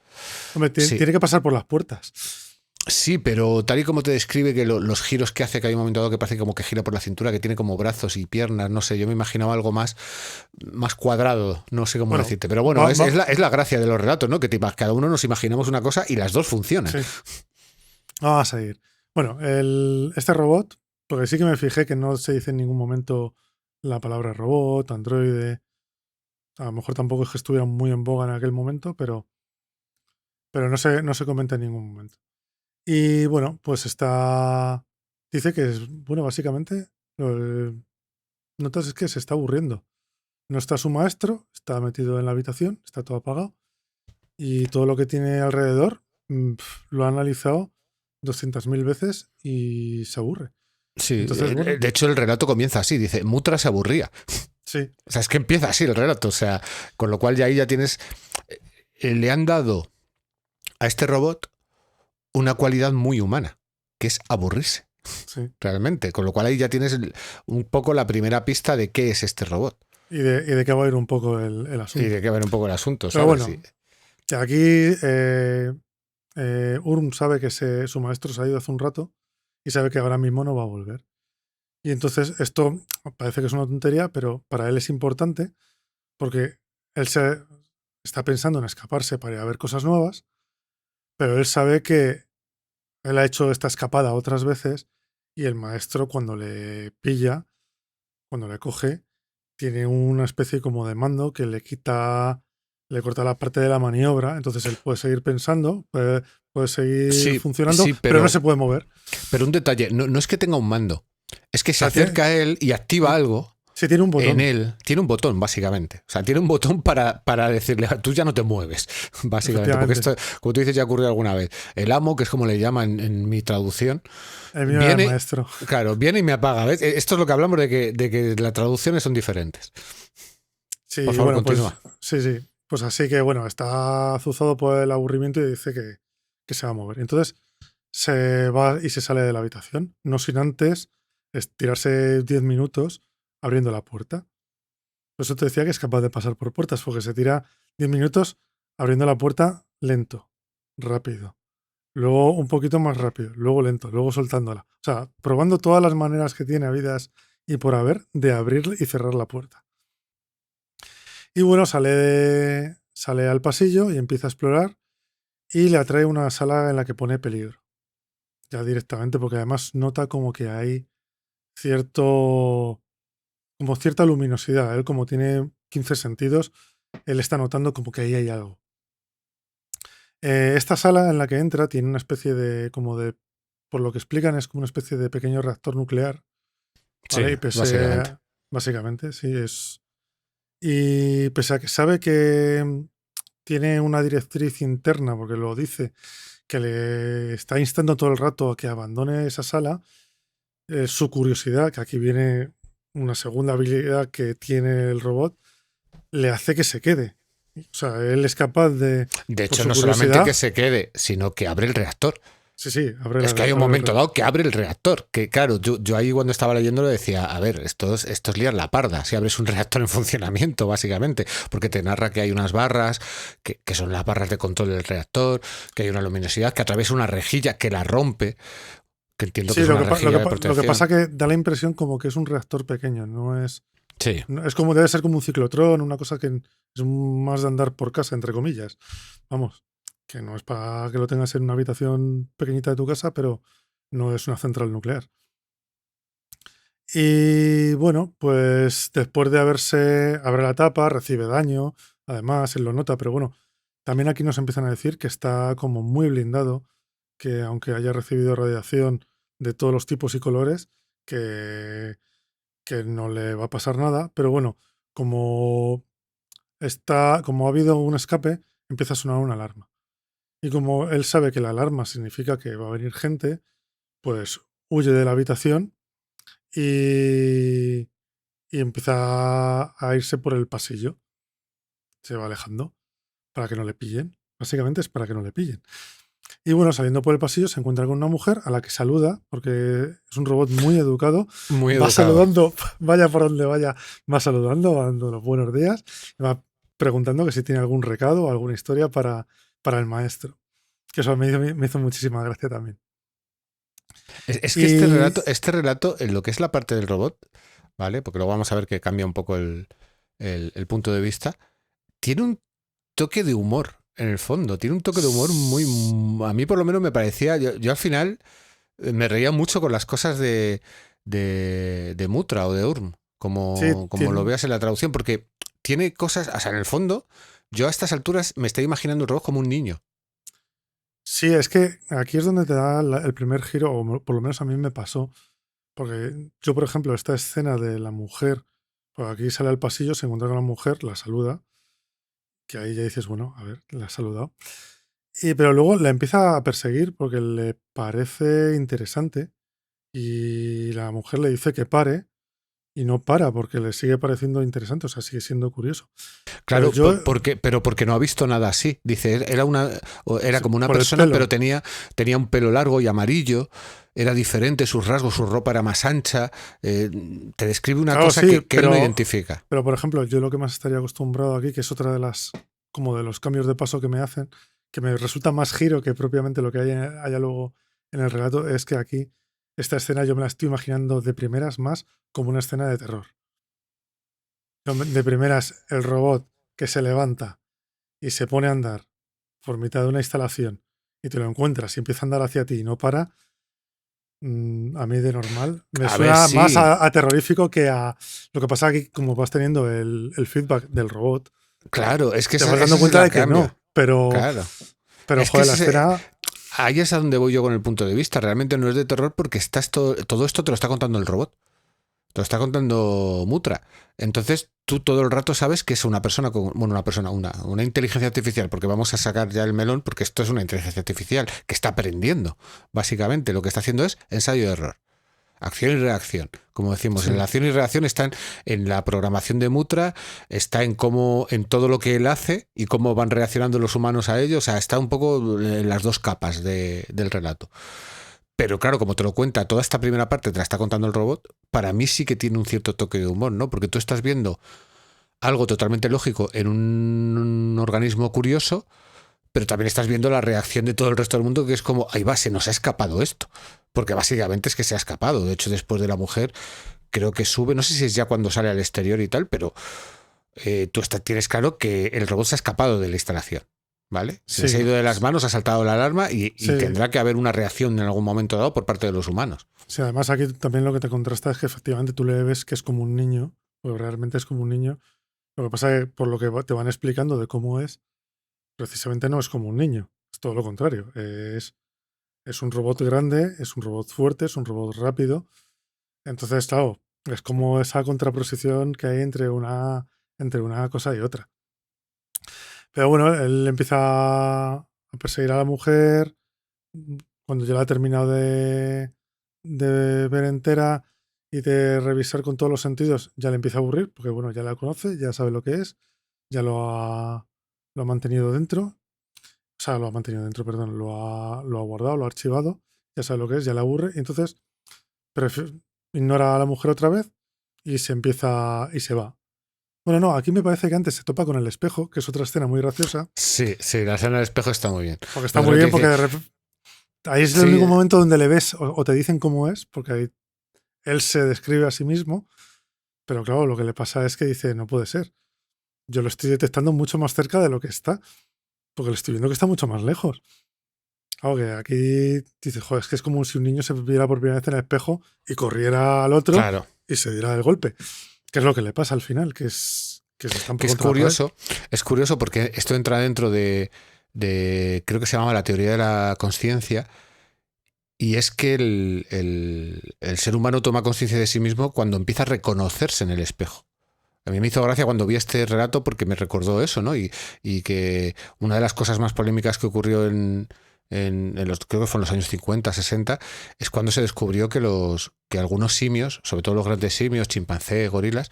Hombre, tiene que pasar por las puertas. Sí, pero tal y como te describe que los giros que hace, que hay un momento dado que parece como que gira por la cintura, que tiene como brazos y piernas, no sé, yo me imaginaba algo más cuadrado, no sé cómo decirte. Pero bueno, es la gracia de los relatos, ¿no? Que cada uno nos imaginamos una cosa y las dos funcionan. Sí. Vamos a ir. Bueno, este robot, porque sí que me fijé que no se dice en ningún momento la palabra robot, androide. A lo mejor tampoco es que estuviera muy en boga en aquel momento, pero no se comenta en ningún momento. Y bueno, pues dice que es, bueno, básicamente, notas es que se está aburriendo. No está su maestro, está metido en la habitación, está todo apagado. Y todo lo que tiene alrededor lo ha analizado 200.000 veces y se aburre. Sí, entonces, bueno, de hecho el relato comienza así, dice, Mutra se aburría. Sí. O sea, es que empieza así el relato, o sea, con lo cual ya ahí ya tienes... le han dado a este robot una cualidad muy humana, que es aburrirse. Sí. Realmente, con lo cual ahí ya tienes un poco la primera pista de qué es este robot. Y de qué va a ir un poco el asunto. Y de qué va a ir un poco el asunto, ¿sabes? Pero bueno, sí. Aquí Urm sabe que su maestro se ha ido hace un rato y sabe que ahora mismo no va a volver. Y entonces esto parece que es una tontería, pero para él es importante porque él se está pensando en escaparse para ir a ver cosas nuevas, pero él sabe que él ha hecho esta escapada otras veces y el maestro cuando le pilla, cuando le coge, tiene una especie como de mando que le corta la parte de la maniobra, entonces él puede seguir pensando, puede seguir funcionando, pero no se puede mover. Pero un detalle, no es que tenga un mando, es que se acerca a él y activa algo. Sí, tiene un botón. En él, tiene un botón, básicamente. O sea, tiene un botón para decirle, tú ya no te mueves, básicamente. Porque esto, como tú dices, ya ocurrió alguna vez. El amo, que es como le llaman en mi traducción, el mío era el maestro. Claro, viene y me apaga. ¿Ves? Esto es lo que hablamos de que las traducciones son diferentes. Sí, por favor, bueno, continúa. Pues, sí. Pues así que, bueno, está azuzado por el aburrimiento y dice que se va a mover. Entonces se va y se sale de la habitación, no sin antes tirarse 10 minutos abriendo la puerta. Por eso te decía que es capaz de pasar por puertas, porque se tira 10 minutos abriendo la puerta lento, rápido. Luego un poquito más rápido, luego lento, luego soltándola. O sea, probando todas las maneras que tiene habidas y por haber de abrir y cerrar la puerta. Y bueno, sale al pasillo y empieza a explorar y le atrae una sala en la que pone peligro. Ya directamente, porque además nota como que hay cierta luminosidad. Él como tiene 15 sentidos, él está notando como que ahí hay algo. Esta sala en la que entra tiene una especie por lo que explican, es como una especie de pequeño reactor nuclear. ¿Vale? Sí, básicamente, sí, es... Y pese a que sabe que tiene una directriz interna, porque lo dice, que le está instando todo el rato a que abandone esa sala, su curiosidad, que aquí viene una segunda habilidad que tiene el robot, le hace que se quede. O sea, él es capaz de... De hecho, no solamente que se quede, sino que abre el reactor. Sí, abre es que hay un momento dado que abre el reactor. Que claro, yo ahí cuando estaba leyendo lo decía, a ver, esto es liar la parda si abres un reactor en funcionamiento, básicamente. Porque te narra que hay unas barras, que son las barras de control del reactor, que hay una luminosidad, que atraviesa una rejilla que la rompe. Que entiendo que es una rejilla de protección. Lo que pasa que da la impresión como que es un reactor pequeño, no es... Sí. Es como debe ser como un ciclotrón, una cosa que es más de andar por casa, entre comillas. Vamos, que no es para que lo tengas en una habitación pequeñita de tu casa, pero no es una central nuclear. Y bueno, pues después de abre la tapa, recibe daño, además él lo nota, pero bueno, también aquí nos empiezan a decir que está como muy blindado, que aunque haya recibido radiación de todos los tipos y colores, que que no le va a pasar nada, pero bueno, como como ha habido un escape, empieza a sonar una alarma. Y como él sabe que la alarma significa que va a venir gente, pues huye de la habitación y, y empieza a irse por el pasillo. Se va alejando para que no le pillen. Básicamente es para que no le pillen. Y bueno, saliendo por el pasillo se encuentra con una mujer a la que saluda, porque es un robot muy educado. Muy Va educado. saludando, vaya por donde vaya, va saludando, va dando los buenos días, y va preguntando que si tiene algún recado o alguna historia para el maestro. Que eso me hizo muchísima gracia también. Es que Y este relato, en lo que es la parte del robot, ¿vale? Porque luego vamos a ver que cambia un poco el punto de vista, tiene un toque de humor en el fondo, tiene un toque de humor muy... A mí por lo menos me parecía, yo al final me reía mucho con las cosas de Mutra o de Urm, sí, como lo veas en la traducción, porque tiene cosas, o sea, en el fondo, yo a estas alturas me estoy imaginando el robot como un niño. sí, es que aquí es donde te da el primer giro, o por lo menos a mí me pasó. Porque yo, por ejemplo, esta escena de la mujer, pues aquí sale al pasillo, se encuentra con la mujer, la saluda, que ahí ya dices, bueno, a ver, la ha saludado. Pero luego la empieza a perseguir porque le parece interesante y la mujer le dice que pare y no para porque le sigue pareciendo interesante, o sea, sigue siendo curioso. Pero Claro, yo, pero porque no ha visto nada así. Dice, era como una por el persona, pero pelo, tenía un pelo largo y amarillo, era diferente, sus rasgos, su ropa era más ancha. Te describe una claro, cosa sí, que él no identifica. pero por ejemplo, yo lo que más estaría acostumbrado aquí, que es otra de las, como de los cambios de paso que me hacen, que me resulta más giro que propiamente lo que haya luego en el relato, es que aquí esta escena yo me la estoy imaginando de primeras más como una escena de terror. De primeras, el robot que se levanta y se pone a andar por mitad de una instalación y te lo encuentras y empieza a andar hacia ti y no para, a mí de normal me A ver, suena más sí, a terrorífico que a lo que pasa aquí, como vas teniendo el feedback del robot, claro, es que te vas ese dando es cuenta el de que cambio. no, pero, Claro. pero Es que joder, la escena, ahí es a donde voy yo con el punto de vista. Realmente no es de terror porque todo esto te lo está contando el robot. Te lo está contando Mutra. Entonces tú todo el rato sabes que es una persona, una inteligencia artificial, porque vamos a sacar ya el melón, porque esto es una inteligencia artificial que está aprendiendo. Básicamente lo que está haciendo es ensayo de error. Acción y reacción. Como decimos, sí, en la acción y reacción están en la programación de Mutra, está en todo lo que él hace y cómo van reaccionando los humanos a ello. O sea, está un poco en las dos capas del relato. Pero claro, como te lo cuenta, toda esta primera parte te la está contando el robot, para mí sí que tiene un cierto toque de humor, ¿no? Porque tú estás viendo algo totalmente lógico en un organismo curioso, pero también estás viendo la reacción de todo el resto del mundo, que es como, ahí va, se nos ha escapado esto. Porque básicamente es que se ha escapado. De hecho, después de la mujer, creo que sube, no sé si es ya cuando sale al exterior y tal, pero tú tienes claro que el robot se ha escapado de la instalación. ¿Vale? Se les ha sí, ido de las manos, ha saltado la alarma y sí. tendrá que haber una reacción en algún momento dado por parte de los humanos. Sí, además aquí también lo que te contrasta es que efectivamente tú le ves que es como un niño, porque realmente es como un niño. Lo que pasa es que por lo que te van explicando de cómo es, precisamente no es como un niño, es todo lo contrario. Es un robot grande, es un robot fuerte, es un robot rápido. Entonces, claro, es como esa contraposición que hay entre una cosa y otra. Pero bueno, él empieza a perseguir a la mujer. Cuando ya la ha terminado de ver entera y de revisar con todos los sentidos, ya le empieza a aburrir, porque bueno, ya la conoce, ya sabe lo que es, ya lo ha mantenido dentro. O sea, lo ha mantenido dentro, perdón, lo ha guardado, lo ha archivado, ya sabe lo que es, ya le aburre, y entonces ignora a la mujer otra vez y se va. Bueno, no, aquí me parece que antes se topa con el espejo, que es otra escena muy graciosa, Sí, sí, la escena del espejo está muy bien. porque está Yo muy creo que bien, porque dice, ahí es el único sí, momento donde le ves o te dicen cómo es, porque ahí él se describe a sí mismo, pero claro, lo que le pasa es que dice, no puede ser. Yo lo estoy detectando mucho más cerca de lo que está, porque lo estoy viendo que está mucho más lejos. Claro, que aquí dices, joder, es que es como si un niño se viera por primera vez en el espejo y corriera al otro claro, y se diera el golpe. Que es lo que le pasa al final, que se estampa que contra la pared. es curioso porque esto entra dentro creo que se llama la teoría de la consciencia, Y es que el ser humano toma conciencia de sí mismo cuando empieza a reconocerse en el espejo. A mí me hizo gracia cuando vi este relato porque me recordó eso, ¿no? Y que una de las cosas más polémicas que ocurrió creo que fue en los años 50, 60, es cuando se descubrió que algunos simios, sobre todo los grandes simios, chimpancés, gorilas,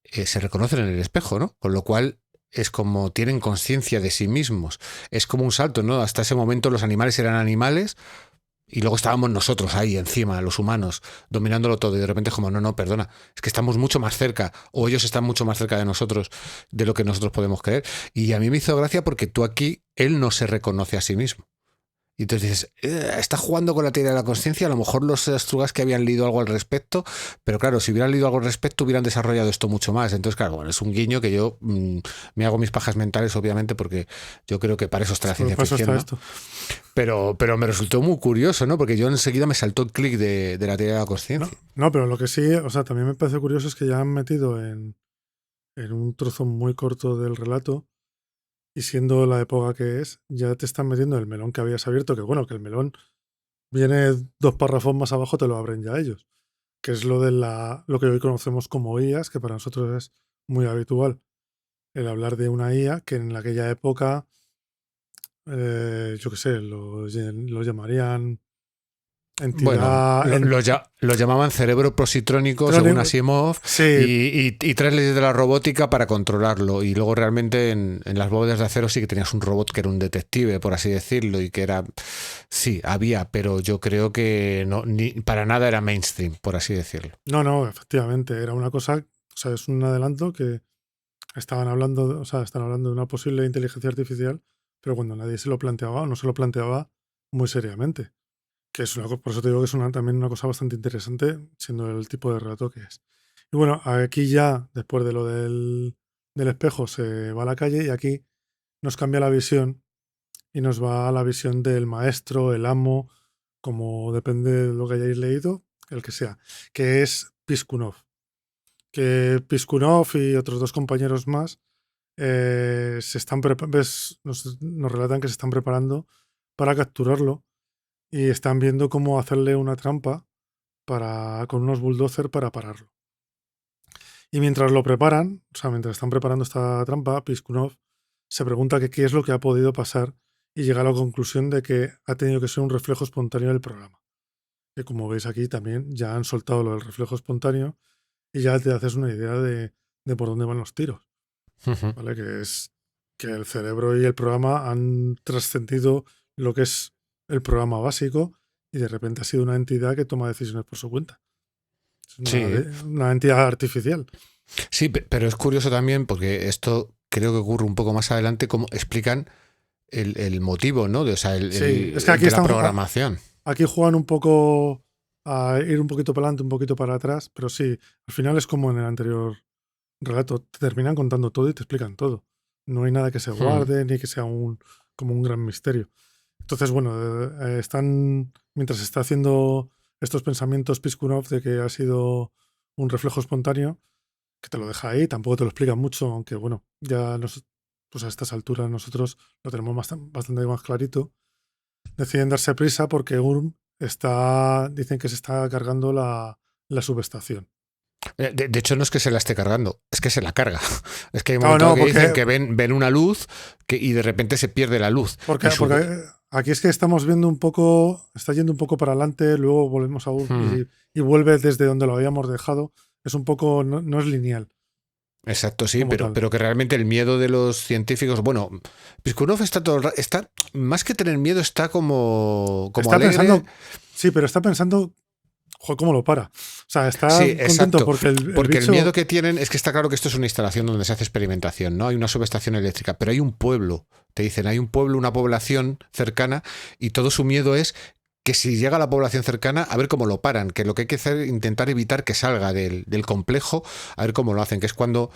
se reconocen en el espejo, ¿no? Con lo cual es como tienen conciencia de sí mismos. Es como un salto, ¿no? Hasta ese momento los animales eran animales y luego estábamos nosotros ahí encima, los humanos, dominándolo todo y de repente como, no, perdona, es que estamos mucho más cerca o ellos están mucho más cerca de nosotros de lo que nosotros podemos creer. Y a mí me hizo gracia porque tú aquí, él no se reconoce a sí mismo. Y entonces dices, está jugando con la teoría de la conciencia, a lo mejor los Strugatsky habían leído algo al respecto, pero claro, si hubieran leído algo al respecto hubieran desarrollado esto mucho más. Entonces, claro, bueno, es un guiño que yo me hago mis pajas mentales, obviamente, porque yo creo que para eso está la ciencia ficción, ¿no? Pero me resultó muy curioso, ¿no? Porque yo enseguida me saltó el clic de la teoría de la conciencia. No, pero lo que sí, o sea, también me parece curioso es que ya han metido en un trozo muy corto del relato, y siendo la época que es, ya te están metiendo el melón que habías abierto, que bueno, que el melón viene 2 párrafos más abajo, te lo abren ya ellos, que es lo de lo que hoy conocemos como IAs, que para nosotros es muy habitual el hablar de una IA que en aquella época, yo qué sé, lo llamarían Bueno, entidad. lo llamaban cerebro positrónico según Asimov, Sí, y 3 leyes de la robótica para controlarlo. Y luego realmente en las bóvedas de acero sí que tenías un robot que era un detective, por así decirlo, y que era... Sí, había, pero yo creo que no, ni para nada era mainstream, por así decirlo. no, efectivamente, era una cosa, o sea, es un adelanto que están hablando de una posible inteligencia artificial, pero cuando nadie se lo planteaba o no se lo planteaba muy seriamente. Que es por eso te digo que es también una cosa bastante interesante, siendo el tipo de relato que es. Y bueno, aquí ya, después de lo del espejo, se va a la calle y aquí nos cambia la visión y nos va a la visión del maestro, el amo, como depende de lo que hayáis leído, el que sea, que es Piskunov. Que Piskunov y otros 2 compañeros más nos relatan que se están preparando para capturarlo y están viendo cómo hacerle una trampa con unos bulldozer para pararlo. Y mientras lo preparan, o sea, mientras están preparando esta trampa, Piskunov se pregunta qué es lo que ha podido pasar y llega a la conclusión de que ha tenido que ser un reflejo espontáneo del programa. Que como veis aquí también ya han soltado lo del reflejo espontáneo y ya te haces una idea de por dónde van los tiros. ¿Vale? Que es que el cerebro y el programa han trascendido lo que es el programa básico y de repente ha sido una entidad que toma decisiones por su cuenta. Es una entidad artificial. Sí, pero es curioso también porque esto creo que ocurre un poco más adelante, como explican el motivo, ¿no? Es que aquí de la programación. Aquí juegan un poco a ir un poquito para adelante, un poquito para atrás, pero sí, al final es como en el anterior relato, te terminan contando todo y te explican todo. No hay nada que se guarde ni que sea como un gran misterio. Entonces, bueno, mientras está haciendo estos pensamientos Piskunov de que ha sido un reflejo espontáneo, que te lo deja ahí, tampoco te lo explica mucho, aunque bueno, ya pues a estas alturas nosotros lo tenemos bastante más clarito. Deciden darse prisa porque Urm dicen que se está cargando la subestación. De hecho, no es que se la esté cargando, es que se la carga. Es que hay un momento que dicen que ven una luz y de repente se pierde la luz. Porque aquí es que estamos viendo un poco, está yendo un poco para adelante, luego volvemos a Urm y vuelve desde donde lo habíamos dejado. Es un poco, no es lineal. Exacto, sí, pero que realmente el miedo de los científicos, bueno, Piskunov está más que tener miedo, está como está alegre. Pensando, sí, pero está pensando, joder, ¿cómo lo para? O sea, está contento porque el miedo que tienen es que está claro que esto es una instalación donde se hace experimentación, ¿no? Hay una subestación eléctrica, pero hay un pueblo, te dicen, hay un pueblo, una población cercana, y todo su miedo es que si llega a la población cercana, a ver cómo lo paran, que lo que hay que hacer es intentar evitar que salga del complejo, a ver cómo lo hacen, que es cuando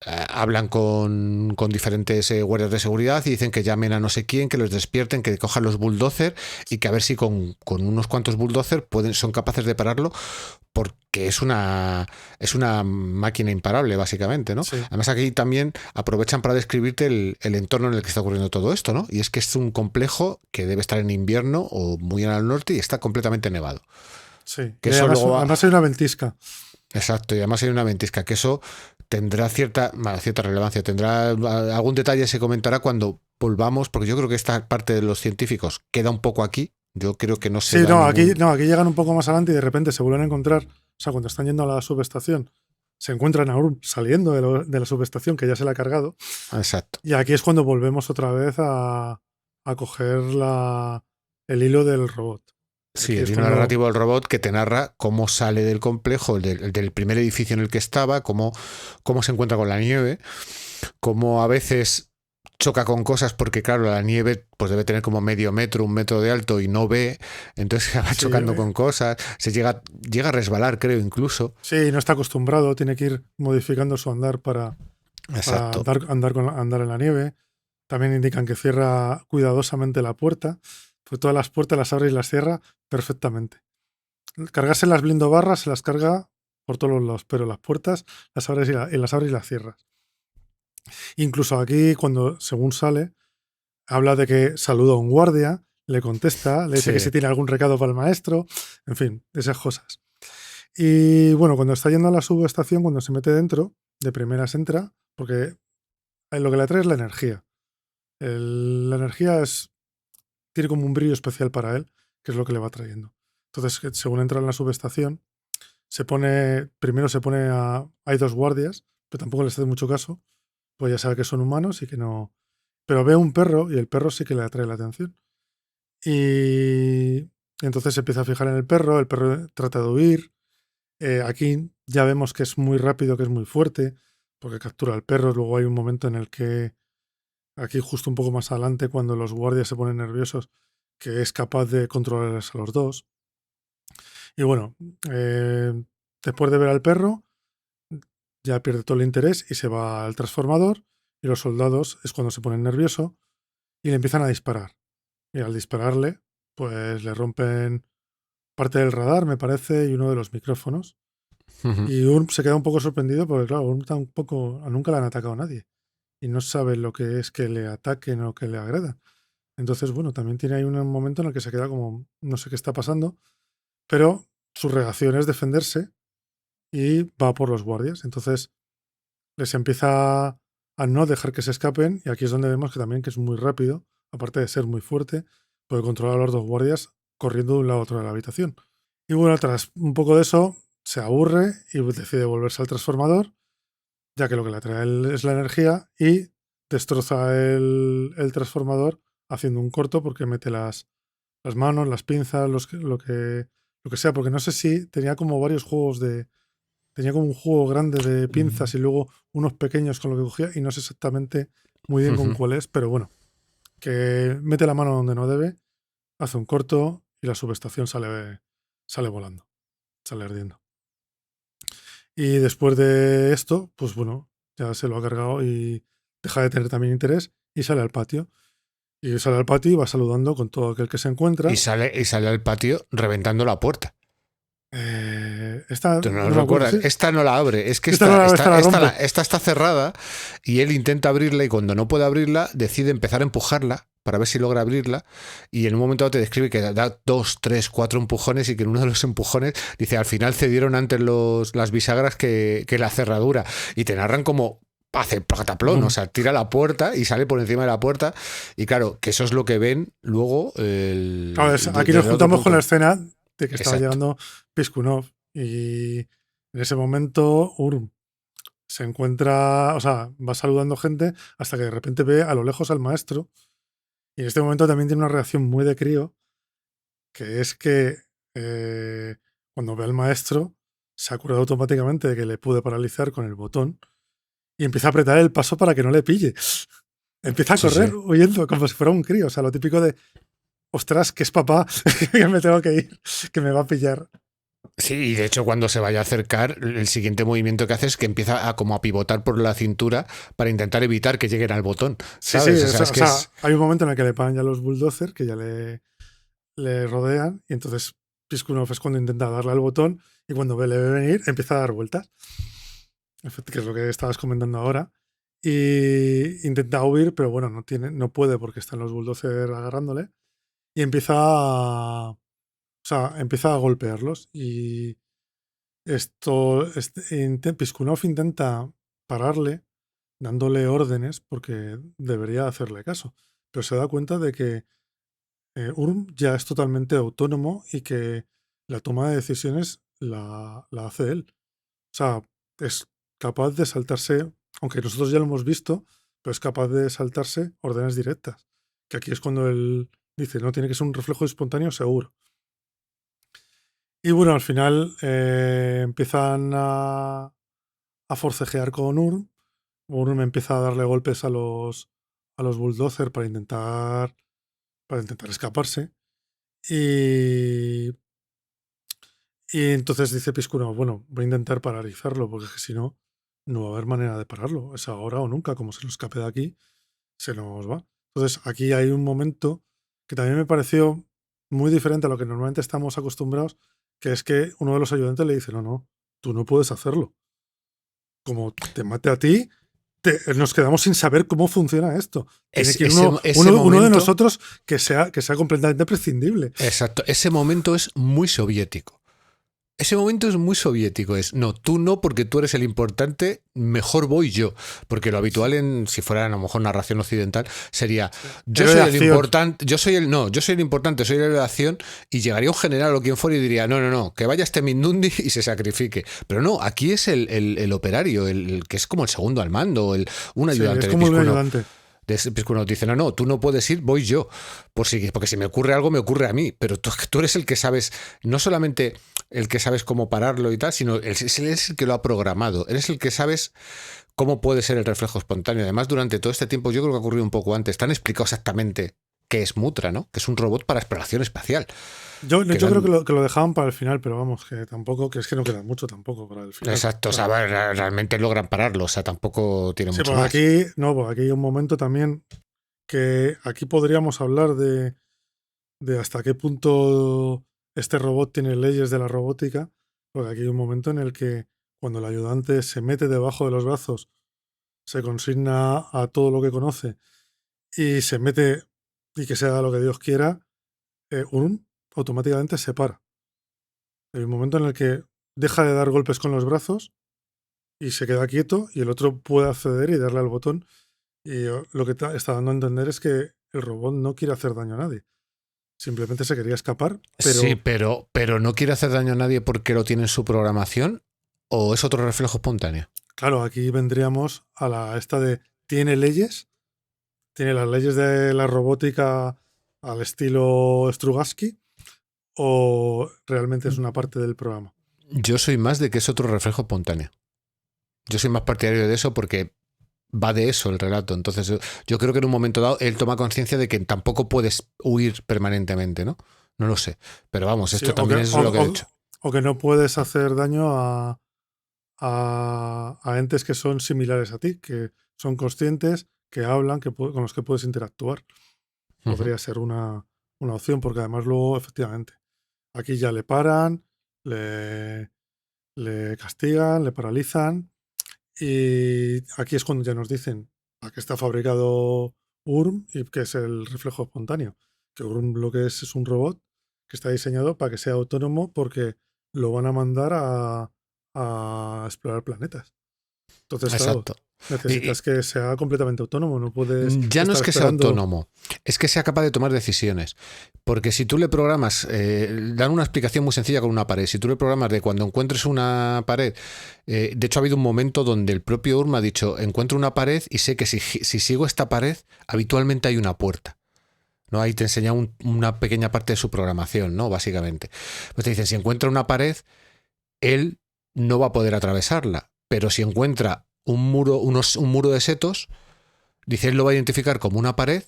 hablan con diferentes guardias de seguridad y dicen que llamen a no sé quién, que los despierten, que cojan los bulldozers y que a ver si con unos cuantos bulldozers son capaces de pararlo, porque es una máquina imparable, básicamente, ¿no? Sí. Además, aquí también aprovechan para describirte el entorno en el que está ocurriendo todo esto, ¿no? Y es que es un complejo que debe estar en invierno o muy al norte y está completamente nevado. Sí. Que Y eso además, luego además hay una ventisca. Exacto, y además hay una ventisca, que eso tendrá cierta relevancia, tendrá algún detalle, se comentará cuando volvamos, porque yo creo que esta parte de los científicos queda un poco aquí. Yo creo que no se Sí, da aquí llegan un poco más adelante y de repente se vuelven a encontrar, o sea, cuando están yendo a la subestación, se encuentran a Urm saliendo de la subestación, que ya se la ha cargado. Exacto. Y aquí es cuando volvemos otra vez a coger el hilo del robot. Sí, Aquí el es hilo cuando- narrativo del robot que te narra cómo sale del complejo, del primer edificio en el que estaba, cómo se encuentra con la nieve, cómo a veces choca con cosas porque claro, la nieve pues debe tener como medio metro, 1 metro de alto y no ve, entonces se va Sí, chocando con cosas, se llega a resbalar, creo, incluso. Sí, no está acostumbrado, tiene que ir modificando su andar para Exacto. andar en la nieve. También indican que cierra cuidadosamente la puerta, pues todas las puertas las abre y las cierra perfectamente. Cargarse las blindobarras se las carga por todos los lados, pero las puertas las abres y las cierras. Incluso aquí, cuando según sale, habla de que saluda a un guardia, le contesta, le dice que si tiene algún recado para el maestro, en fin, esas cosas. Y bueno, cuando está yendo a la subestación, cuando se mete dentro, de primeras entra, porque lo que le atrae es la energía. La energía tiene como un brillo especial para él, que es lo que le va trayendo. Entonces, según entra en la subestación, primero se pone hay 2 guardias, pero tampoco les hace mucho caso, pues ya sabe que son humanos y que no. Pero ve un perro y el perro sí que le atrae la atención. Y entonces se empieza a fijar en el perro trata de huir. Aquí ya vemos que es muy rápido, que es muy fuerte, porque captura al perro. Luego hay un momento en el que, aquí justo un poco más adelante, cuando los guardias se ponen nerviosos, que es capaz de controlarles a los dos. Y bueno, después de ver al perro, ya pierde todo el interés y se va al transformador. Y los soldados es cuando se ponen nerviosos y le empiezan a disparar. Y al dispararle, pues le rompen parte del radar, me parece, y uno de los micrófonos. Uh-huh. Y Urm se queda un poco sorprendido porque, claro, Urm nunca le han atacado a nadie. Y no sabe lo que es que le ataquen o que le agredan. Entonces, bueno, también tiene ahí un momento en el que se queda como, no sé qué está pasando, pero su reacción es defenderse y va por los guardias. Entonces, les empieza a no dejar que se escapen y aquí es donde vemos que también que es muy rápido, aparte de ser muy fuerte, puede controlar a los 2 guardias corriendo de un lado a otro de la habitación. Y bueno, tras un poco de eso, se aburre y decide volverse al transformador, ya que lo que le atrae a él es la energía, y destroza el transformador haciendo un corto porque mete las manos, las pinzas, lo que sea, porque no sé si tenía como varios juegos tenía como un juego grande de pinzas y luego unos pequeños con lo que cogía y no sé exactamente muy bien con cuál es, pero bueno, que mete la mano donde no debe, hace un corto y la subestación sale volando, sale ardiendo. Y después de esto, pues bueno, ya se lo ha cargado y deja de tener también interés y sale al patio. Y sale al patio y va saludando con todo aquel que se encuentra. Y sale al patio reventando la puerta. Esta, ¿Tú no no lo me acuerdo, recuerdas? sí. Esta no la abre. Es que Esta no la abre, esta la rompe. esta está cerrada y él intenta abrirla y cuando no puede abrirla decide empezar a empujarla para ver si logra abrirla y en un momento te describe que da 2, 3, 4 empujones y que en uno de los empujones dice al final cedieron antes las bisagras que la cerradura y te narran como hace plataplón, o sea, tira la puerta y sale por encima de la puerta y claro, que eso es lo que ven luego aquí nos juntamos con la escena de que estaba Exacto. llegando Piskunov y en ese momento Urm se encuentra, o sea, va saludando gente hasta que de repente ve a lo lejos al maestro y en este momento también tiene una reacción muy de crío, que es que cuando ve al maestro se acuerda automáticamente de que le pude paralizar con el botón y empieza a apretar el paso para que no le pille. Empieza a correr huyendo como si fuera un crío, o sea, lo típico de ostras, que es papá, que me tengo que ir, que me va a pillar. Sí, y de hecho cuando se vaya a acercar, el siguiente movimiento que hace es que empieza a como a pivotar por la cintura para intentar evitar que lleguen al botón, Sí, sí, ¿sabes? O sea, es que es... hay un momento en el que le paran ya los bulldozers, que ya le rodean, y entonces Piskunov es cuando intenta darle al botón, y cuando le ve venir, empieza a dar vueltas, que es lo que estabas comentando ahora, y intenta huir, pero bueno, no puede porque están los bulldozers agarrándole, y empieza a golpearlos, y Piskunov intenta pararle dándole órdenes porque debería hacerle caso, pero se da cuenta de que Urm ya es totalmente autónomo y que la toma de decisiones la hace él. O sea, es capaz de saltarse, aunque nosotros ya lo hemos visto, pero es capaz de saltarse órdenes directas. Que aquí es cuando él dice, no, tiene que ser un reflejo espontáneo seguro. Y bueno, al final empiezan a forcejear con Urm. Urm empieza a darle golpes a los bulldozer para intentar escaparse. Y entonces dice Piscuna, bueno, voy a intentar paralizarlo, porque si no, no va a haber manera de pararlo. Es ahora o nunca, como se nos escape de aquí, se nos va. Entonces aquí hay un momento que también me pareció muy diferente a lo que normalmente estamos acostumbrados, que es que uno de los ayudantes le dice, no, tú no puedes hacerlo. Como te mate a ti, nos quedamos sin saber cómo funciona esto. Tiene que ir uno de nosotros que sea completamente prescindible. Exacto, ese momento es muy soviético. Ese momento es muy soviético, no, tú no porque tú eres el importante, mejor voy yo, porque lo habitual si fuera a lo mejor narración occidental sería yo soy el importante, yo soy el importante, soy la acción, y llegaría un general o quien fuera y diría no, que vaya este Mindundi y se sacrifique, pero no, aquí es el operario, el que es como el segundo al mando, un ayudante. Es como un ayudante. Piskunov dice, no, tú no puedes ir, voy yo, porque si me ocurre algo, me ocurre a mí, pero tú eres el que sabes, no solamente el que sabes cómo pararlo y tal, sino él es el que lo ha programado, eres el que sabes cómo puede ser el reflejo espontáneo. Además, durante todo este tiempo, yo creo que ha ocurrido un poco antes, te han explicado exactamente qué es Mutra, ¿no? Que es un robot para exploración espacial. Yo creo que lo dejaban para el final, pero vamos, que tampoco, que es que no queda mucho tampoco para el final. Exacto, claro. O sea, realmente logran pararlo, o sea, tampoco tiene mucho más. Aquí hay un momento también que aquí podríamos hablar de hasta qué punto este robot tiene leyes de la robótica, porque aquí hay un momento en el que cuando el ayudante se mete debajo de los brazos, se consigna a todo lo que conoce y se mete y que sea lo que Dios quiera, Urm automáticamente se para. Hay un momento en el que deja de dar golpes con los brazos y se queda quieto y el otro puede acceder y darle al botón. Y lo que está dando a entender es que el robot no quiere hacer daño a nadie. Simplemente se quería escapar. Sí, pero no quiere hacer daño a nadie porque lo tiene en su programación, ¿o es otro reflejo espontáneo? Claro, aquí vendríamos a esta de tiene leyes, tiene las leyes de la robótica al estilo Strugatsky, o realmente es una parte del programa. Yo soy más de que es otro reflejo espontáneo. Yo soy más partidario de eso porque va de eso el relato. Entonces yo creo que en un momento dado él toma conciencia de que tampoco puedes huir permanentemente, ¿no? No lo sé. Pero vamos, esto también es lo que he hecho. O que no puedes hacer daño a entes que son similares a ti, que son conscientes, que hablan, con los que puedes interactuar. Podría ser una opción, porque además luego, efectivamente, aquí ya le paran, le castigan, le paralizan, y aquí es cuando ya nos dicen a qué está fabricado Urm y qué es el reflejo espontáneo. Que Urm lo que es un robot que está diseñado para que sea autónomo porque lo van a mandar a explorar planetas. Entonces, exacto. Claro, necesitas que sea completamente autónomo, no puedes... Ya no es que sea autónomo, es que sea capaz de tomar decisiones. Porque si tú le programas, dan una explicación muy sencilla con una pared, si tú le programas de cuando encuentres una pared, de hecho ha habido un momento donde el propio Urm ha dicho, encuentro una pared y sé que si sigo esta pared, habitualmente hay una puerta. ¿No? Ahí te enseña una pequeña parte de su programación, ¿no? Básicamente. Pues te dicen, si encuentra una pared, él no va a poder atravesarla, pero si encuentra un muro de setos, dice, él lo va a identificar como una pared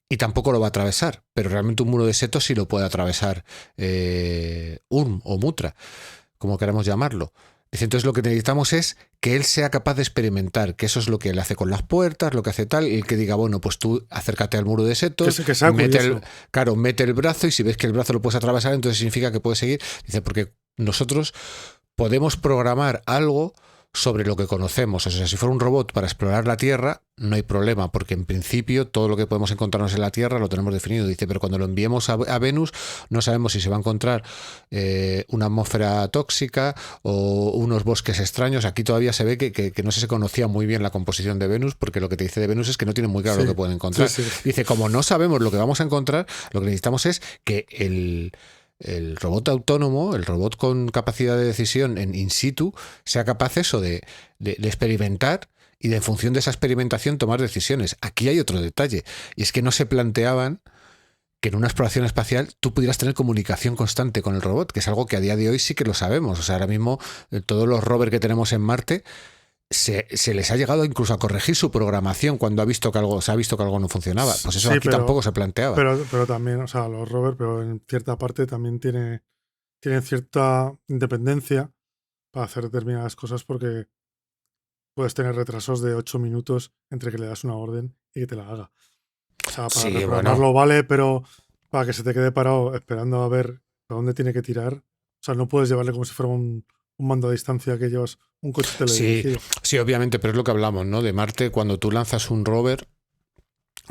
y tampoco lo va a atravesar, pero realmente un muro de setos sí lo puede atravesar Urm o Mutra, como queramos llamarlo. Dice, entonces lo que necesitamos es que él sea capaz de experimentar, que eso es lo que él hace con las puertas, lo que hace tal, y el que diga, bueno, pues tú acércate al muro de setos, Que sea curioso. mete el brazo, y si ves que el brazo lo puedes atravesar, entonces significa que puedes seguir. Dice, porque nosotros podemos programar algo sobre lo que conocemos. O sea, si fuera un robot para explorar la Tierra, no hay problema, porque en principio todo lo que podemos encontrarnos en la Tierra lo tenemos definido. Dice, pero cuando lo enviemos a Venus, no sabemos si se va a encontrar una atmósfera tóxica o unos bosques extraños. Aquí todavía se ve que no se conocía muy bien la composición de Venus, porque lo que te dice de Venus es que no tiene muy claro lo que pueden encontrar. Sí. Dice, como no sabemos lo que vamos a encontrar, lo que necesitamos es que el robot autónomo, el robot con capacidad de decisión en in situ, sea capaz eso de experimentar y de en función de esa experimentación tomar decisiones. Aquí hay otro detalle, y es que no se planteaban que en una exploración espacial tú pudieras tener comunicación constante con el robot, que es algo que a día de hoy sí que lo sabemos. O sea, ahora mismo todos los rovers que tenemos en Marte se les ha llegado incluso a corregir su programación cuando se ha visto que algo no funcionaba. Pues eso Sí, aquí tampoco se planteaba. Pero también, o sea, los rovers, pero en cierta parte también tienen cierta independencia para hacer determinadas cosas, porque puedes tener retrasos de 8 minutos entre que le das una orden y que te la haga. O sea, para reprogramarlo vale, pero para que se te quede parado esperando a ver a dónde tiene que tirar, o sea, no puedes llevarle como si fuera un mando a distancia que llevas un coche teledirigido. Sí, obviamente, pero es lo que hablamos, ¿no? De Marte, cuando tú lanzas un rover,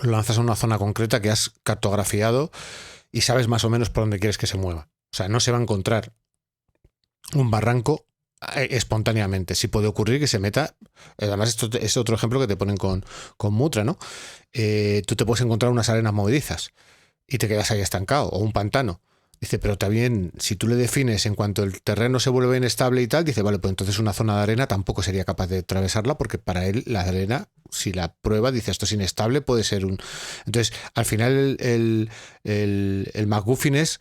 lo lanzas a una zona concreta que has cartografiado y sabes más o menos por dónde quieres que se mueva. O sea, no se va a encontrar un barranco espontáneamente. Sí puede ocurrir que se meta. Además, esto es otro ejemplo que te ponen con Mutra, ¿no? Tú te puedes encontrar unas arenas movedizas y te quedas ahí estancado, o un pantano. Dice, pero también, si tú le defines en cuanto el terreno se vuelve inestable y tal, dice, vale, pues entonces una zona de arena tampoco sería capaz de atravesarla, porque para él la arena, si la prueba, dice, esto es inestable, puede ser un... Entonces, al final el MacGuffin es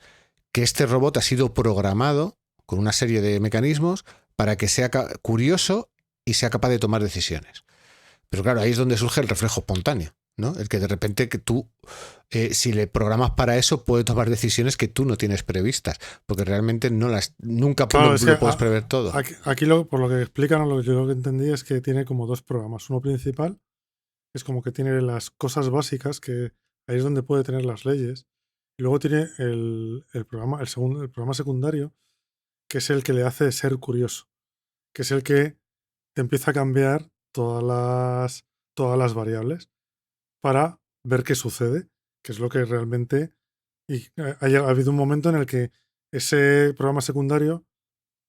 que este robot ha sido programado con una serie de mecanismos para que sea curioso y sea capaz de tomar decisiones. Pero claro, ahí es donde surge el reflejo espontáneo, ¿no? El que de repente que tú, si le programas para eso, puede tomar decisiones que tú no tienes previstas, porque realmente nunca Claro, lo puedes prever todo. Aquí por lo que explican, o yo lo que entendí es que tiene como dos programas. Uno principal, que es como que tiene las cosas básicas, que ahí es donde puede tener las leyes. Y luego tiene el programa secundario, que es el que le hace ser curioso, que es el que te empieza a cambiar todas las variables para ver qué sucede, que es lo que realmente... Y ha habido un momento en el que ese programa secundario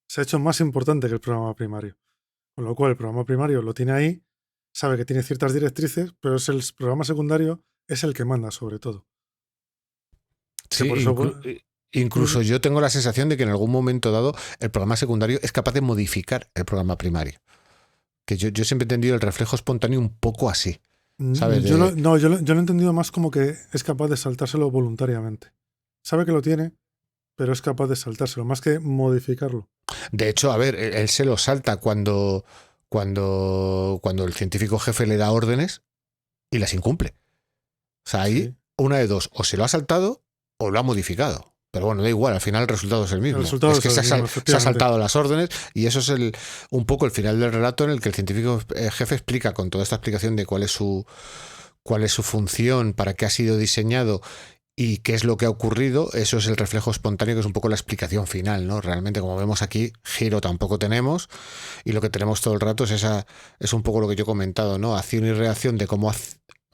se ha hecho más importante que el programa primario. Con lo cual el programa primario lo tiene ahí, sabe que tiene ciertas directrices, pero es el programa secundario es el que manda sobre todo. Sí, por eso, incluso yo tengo la sensación de que en algún momento dado el programa secundario es capaz de modificar el programa primario. Que yo siempre he entendido el reflejo espontáneo un poco así. ¿Sabes? Yo lo he entendido más como que es capaz de saltárselo voluntariamente. Sabe que lo tiene, pero es capaz de saltárselo, más que modificarlo. De hecho, a ver, él se lo salta cuando el científico jefe le da órdenes y las incumple. O sea, ahí una de dos, o se lo ha saltado o lo ha modificado. Pero bueno, da igual, al final el resultado es el mismo. Es que se ha saltado las órdenes, y eso es un poco el final del relato, en el que el científico jefe explica con toda esta explicación de cuál es su función, para qué ha sido diseñado y qué es lo que ha ocurrido. Eso es el reflejo espontáneo, que es un poco la explicación final, ¿no? Realmente, como vemos aquí, giro tampoco tenemos, y lo que tenemos todo el rato es un poco lo que yo he comentado, ¿no? Acción y reacción de cómo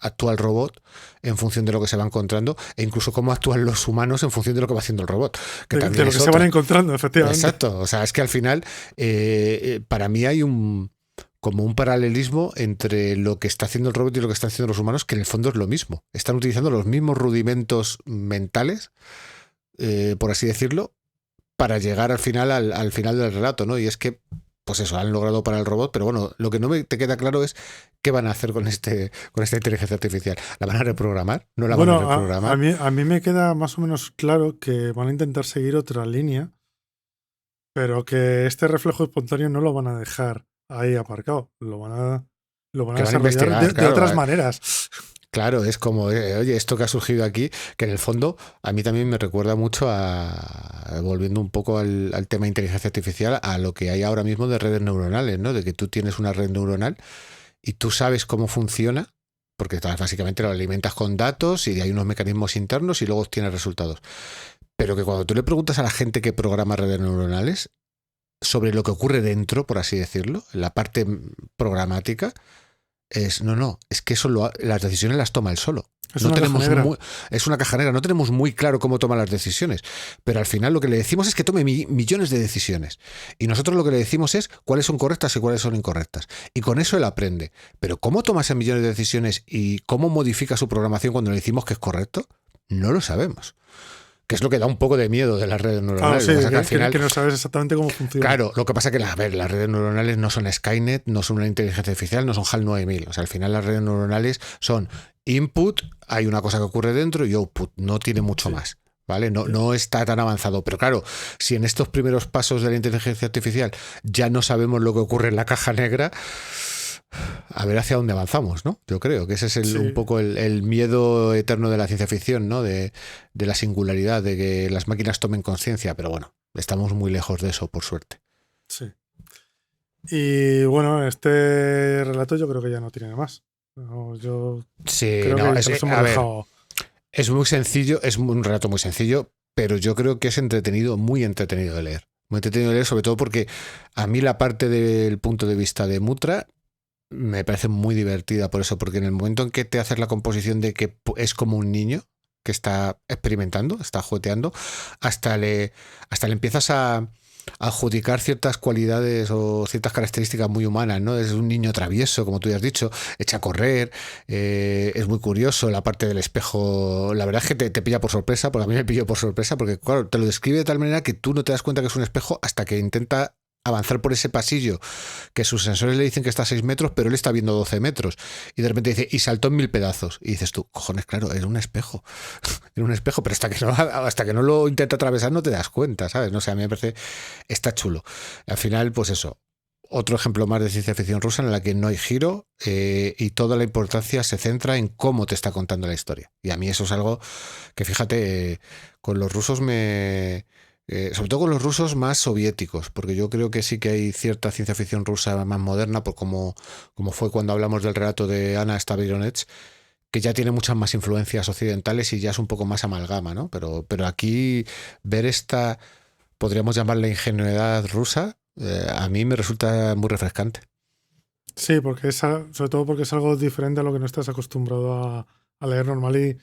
actúa el robot en función de lo que se va encontrando, e incluso cómo actúan los humanos en función de lo que va haciendo el robot. Que de lo que se van encontrando, efectivamente. Exacto. O sea, es que al final, para mí hay como un paralelismo entre lo que está haciendo el robot y lo que están haciendo los humanos, que en el fondo es lo mismo. Están utilizando los mismos rudimentos mentales, por así decirlo, para llegar al final del relato, ¿no? Y es que, pues eso, han logrado para el robot, pero bueno, lo que no te queda claro es qué van a hacer con esta inteligencia artificial. ¿La van a reprogramar? ¿No la van a reprogramar? A mí me queda más o menos claro que van a intentar seguir otra línea, pero que este reflejo espontáneo no lo van a dejar ahí aparcado. Lo van a desarrollar de otras maneras. Claro, es como, oye, esto que ha surgido aquí, que en el fondo a mí también me recuerda mucho volviendo un poco al tema de inteligencia artificial, a lo que hay ahora mismo de redes neuronales, ¿no? De que tú tienes una red neuronal y tú sabes cómo funciona, porque básicamente lo alimentas con datos y hay unos mecanismos internos y luego obtienes resultados. Pero que cuando tú le preguntas a la gente que programa redes neuronales sobre lo que ocurre dentro, por así decirlo, la parte programática, es que las decisiones las toma él solo. Es una caja negra. Es una caja negra, no tenemos muy claro cómo toma las decisiones, pero al final lo que le decimos es que tome millones de decisiones y nosotros lo que le decimos es cuáles son correctas y cuáles son incorrectas, y con eso él aprende. Pero cómo toma esas millones de decisiones y cómo modifica su programación cuando le decimos que es correcto, no lo sabemos. Que es lo que da un poco de miedo de las redes neuronales. Claro, sí, que al final, que no sabes exactamente cómo funciona. Claro, lo que pasa es que las redes neuronales no son Skynet, no son una inteligencia artificial, no son HAL 9000. O sea, al final las redes neuronales son input, hay una cosa que ocurre dentro, y output, no tiene mucho más. ¿Vale? No está tan avanzado. Pero claro, si en estos primeros pasos de la inteligencia artificial ya no sabemos lo que ocurre en la caja negra, a ver hacia dónde avanzamos, ¿no? Yo creo que ese es un poco el miedo eterno de la ciencia ficción, ¿no? De la singularidad, de que las máquinas tomen conciencia, pero bueno, estamos muy lejos de eso, por suerte. Sí. Y bueno, este relato yo creo que ya no tiene más. Yo creo que nos hemos dejado... Es muy sencillo, es un relato muy sencillo, pero yo creo que es entretenido, muy entretenido de leer. Muy entretenido de leer, sobre todo porque a mí la parte del punto de vista de Mutra me parece muy divertida por eso, porque en el momento en que te haces la composición de que es como un niño que está experimentando, está jugueteando, hasta le empiezas a adjudicar ciertas cualidades o ciertas características muy humanas, ¿no? Es un niño travieso, como tú ya has dicho, echa a correr, es muy curioso, la parte del espejo, la verdad es que te pilla por sorpresa, porque a mí me pilló por sorpresa, porque claro, te lo describe de tal manera que tú no te das cuenta que es un espejo hasta que intenta avanzar por ese pasillo que sus sensores le dicen que está a 6 metros, pero él está viendo 12 metros. Y de repente dice, y saltó en 1000 pedazos. Y dices tú, cojones, claro, era un espejo. Era un espejo, pero hasta que no lo intenta atravesar no te das cuenta, ¿sabes? No sé, a mí me parece, está chulo. Al final, pues eso, otro ejemplo más de ciencia ficción rusa en la que no hay giro y toda la importancia se centra en cómo te está contando la historia. Y a mí eso es algo que, fíjate, con los rusos sobre todo con los rusos más soviéticos, porque yo creo que sí que hay cierta ciencia ficción rusa más moderna, por como fue cuando hablamos del relato de Ana Stavronets, que ya tiene muchas más influencias occidentales y ya es un poco más amalgama, ¿no? Pero aquí ver esta, podríamos llamarla ingenuidad rusa, a mí me resulta muy refrescante. Sí, porque sobre todo porque es algo diferente a lo que no estás acostumbrado a leer normal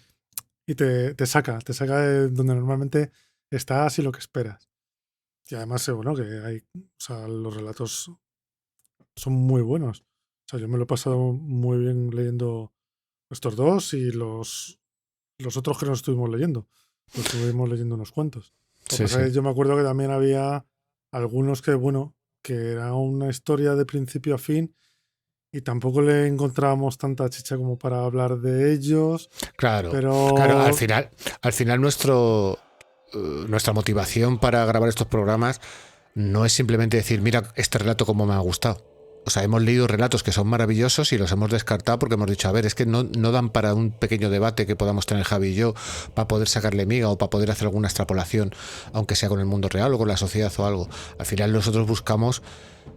y te saca de donde normalmente estás y lo que esperas. Y además, bueno, que los relatos son muy buenos. O sea, yo me lo he pasado muy bien leyendo estos dos y los otros que no estuvimos leyendo. Los estuvimos leyendo unos cuantos. Sí. Yo me acuerdo que también había algunos que era una historia de principio a fin y tampoco le encontrábamos tanta chicha como para hablar de ellos. Claro, pero al final nuestra motivación para grabar estos programas no es simplemente decir, mira este relato como me ha gustado. O sea, hemos leído relatos que son maravillosos y los hemos descartado porque hemos dicho, a ver, es que no dan para un pequeño debate que podamos tener Javi y yo para poder sacarle miga o para poder hacer alguna extrapolación, aunque sea con el mundo real o con la sociedad o algo. Al final nosotros buscamos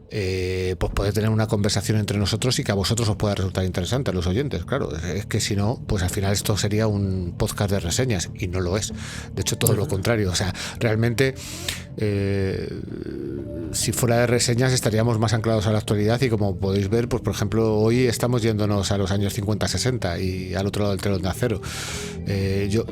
pues poder tener una conversación entre nosotros y que a vosotros os pueda resultar interesante, a los oyentes, claro. Es que si no, pues al final esto sería un podcast de reseñas y no lo es. De hecho, todo lo contrario. O sea, realmente si fuera de reseñas estaríamos más anclados a la actualidad y como podéis ver, pues por ejemplo, hoy estamos yéndonos a los años 50-60 y al otro lado del telón de acero.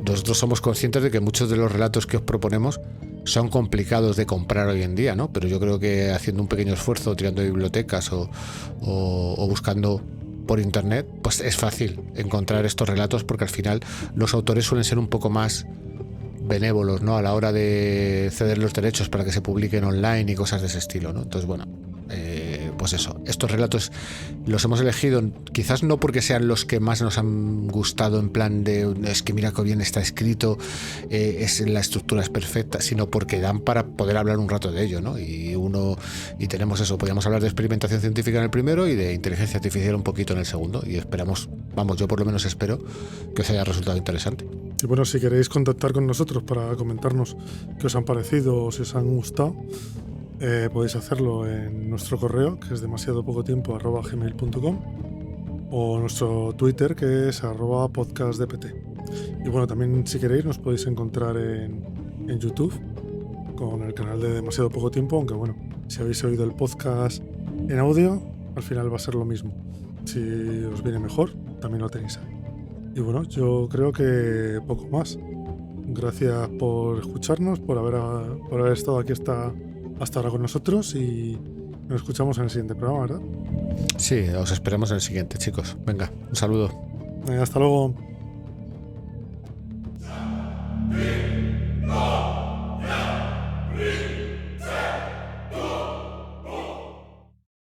Nosotros somos conscientes de que muchos de los relatos que os proponemos son complicados de comprar hoy en día, ¿no? Pero yo creo que haciendo un pequeño esfuerzo, tirando bibliotecas o buscando por internet, pues es fácil encontrar estos relatos porque al final los autores suelen ser un poco más benévolos, ¿no? A la hora de ceder los derechos para que se publiquen online y cosas de ese estilo, ¿no? Entonces, bueno, pues eso, estos relatos los hemos elegido quizás no porque sean los que más nos han gustado en plan de es que mira qué bien está escrito, la estructura es perfecta, sino porque dan para poder hablar un rato de ello, ¿no? Y tenemos eso, podríamos hablar de experimentación científica en el primero y de inteligencia artificial un poquito en el segundo, y esperamos, vamos, yo por lo menos espero que os haya resultado interesante. Y bueno, si queréis contactar con nosotros para comentarnos qué os han parecido o si os han gustado, podéis hacerlo en nuestro correo, que es demasiadopocotiempo@gmail.com, o nuestro Twitter, que es @podcastdpt. Y bueno, también si queréis nos podéis encontrar en YouTube con el canal de Demasiado Poco Tiempo, aunque bueno, si habéis oído el podcast en audio, al final va a ser lo mismo. Si os viene mejor, también lo tenéis ahí. Y bueno, yo creo que poco más. Gracias por escucharnos, por haber estado aquí hasta ahora con nosotros, y nos escuchamos en el siguiente programa, ¿verdad? Sí, os esperamos en el siguiente, chicos. Venga, un saludo. Hasta luego.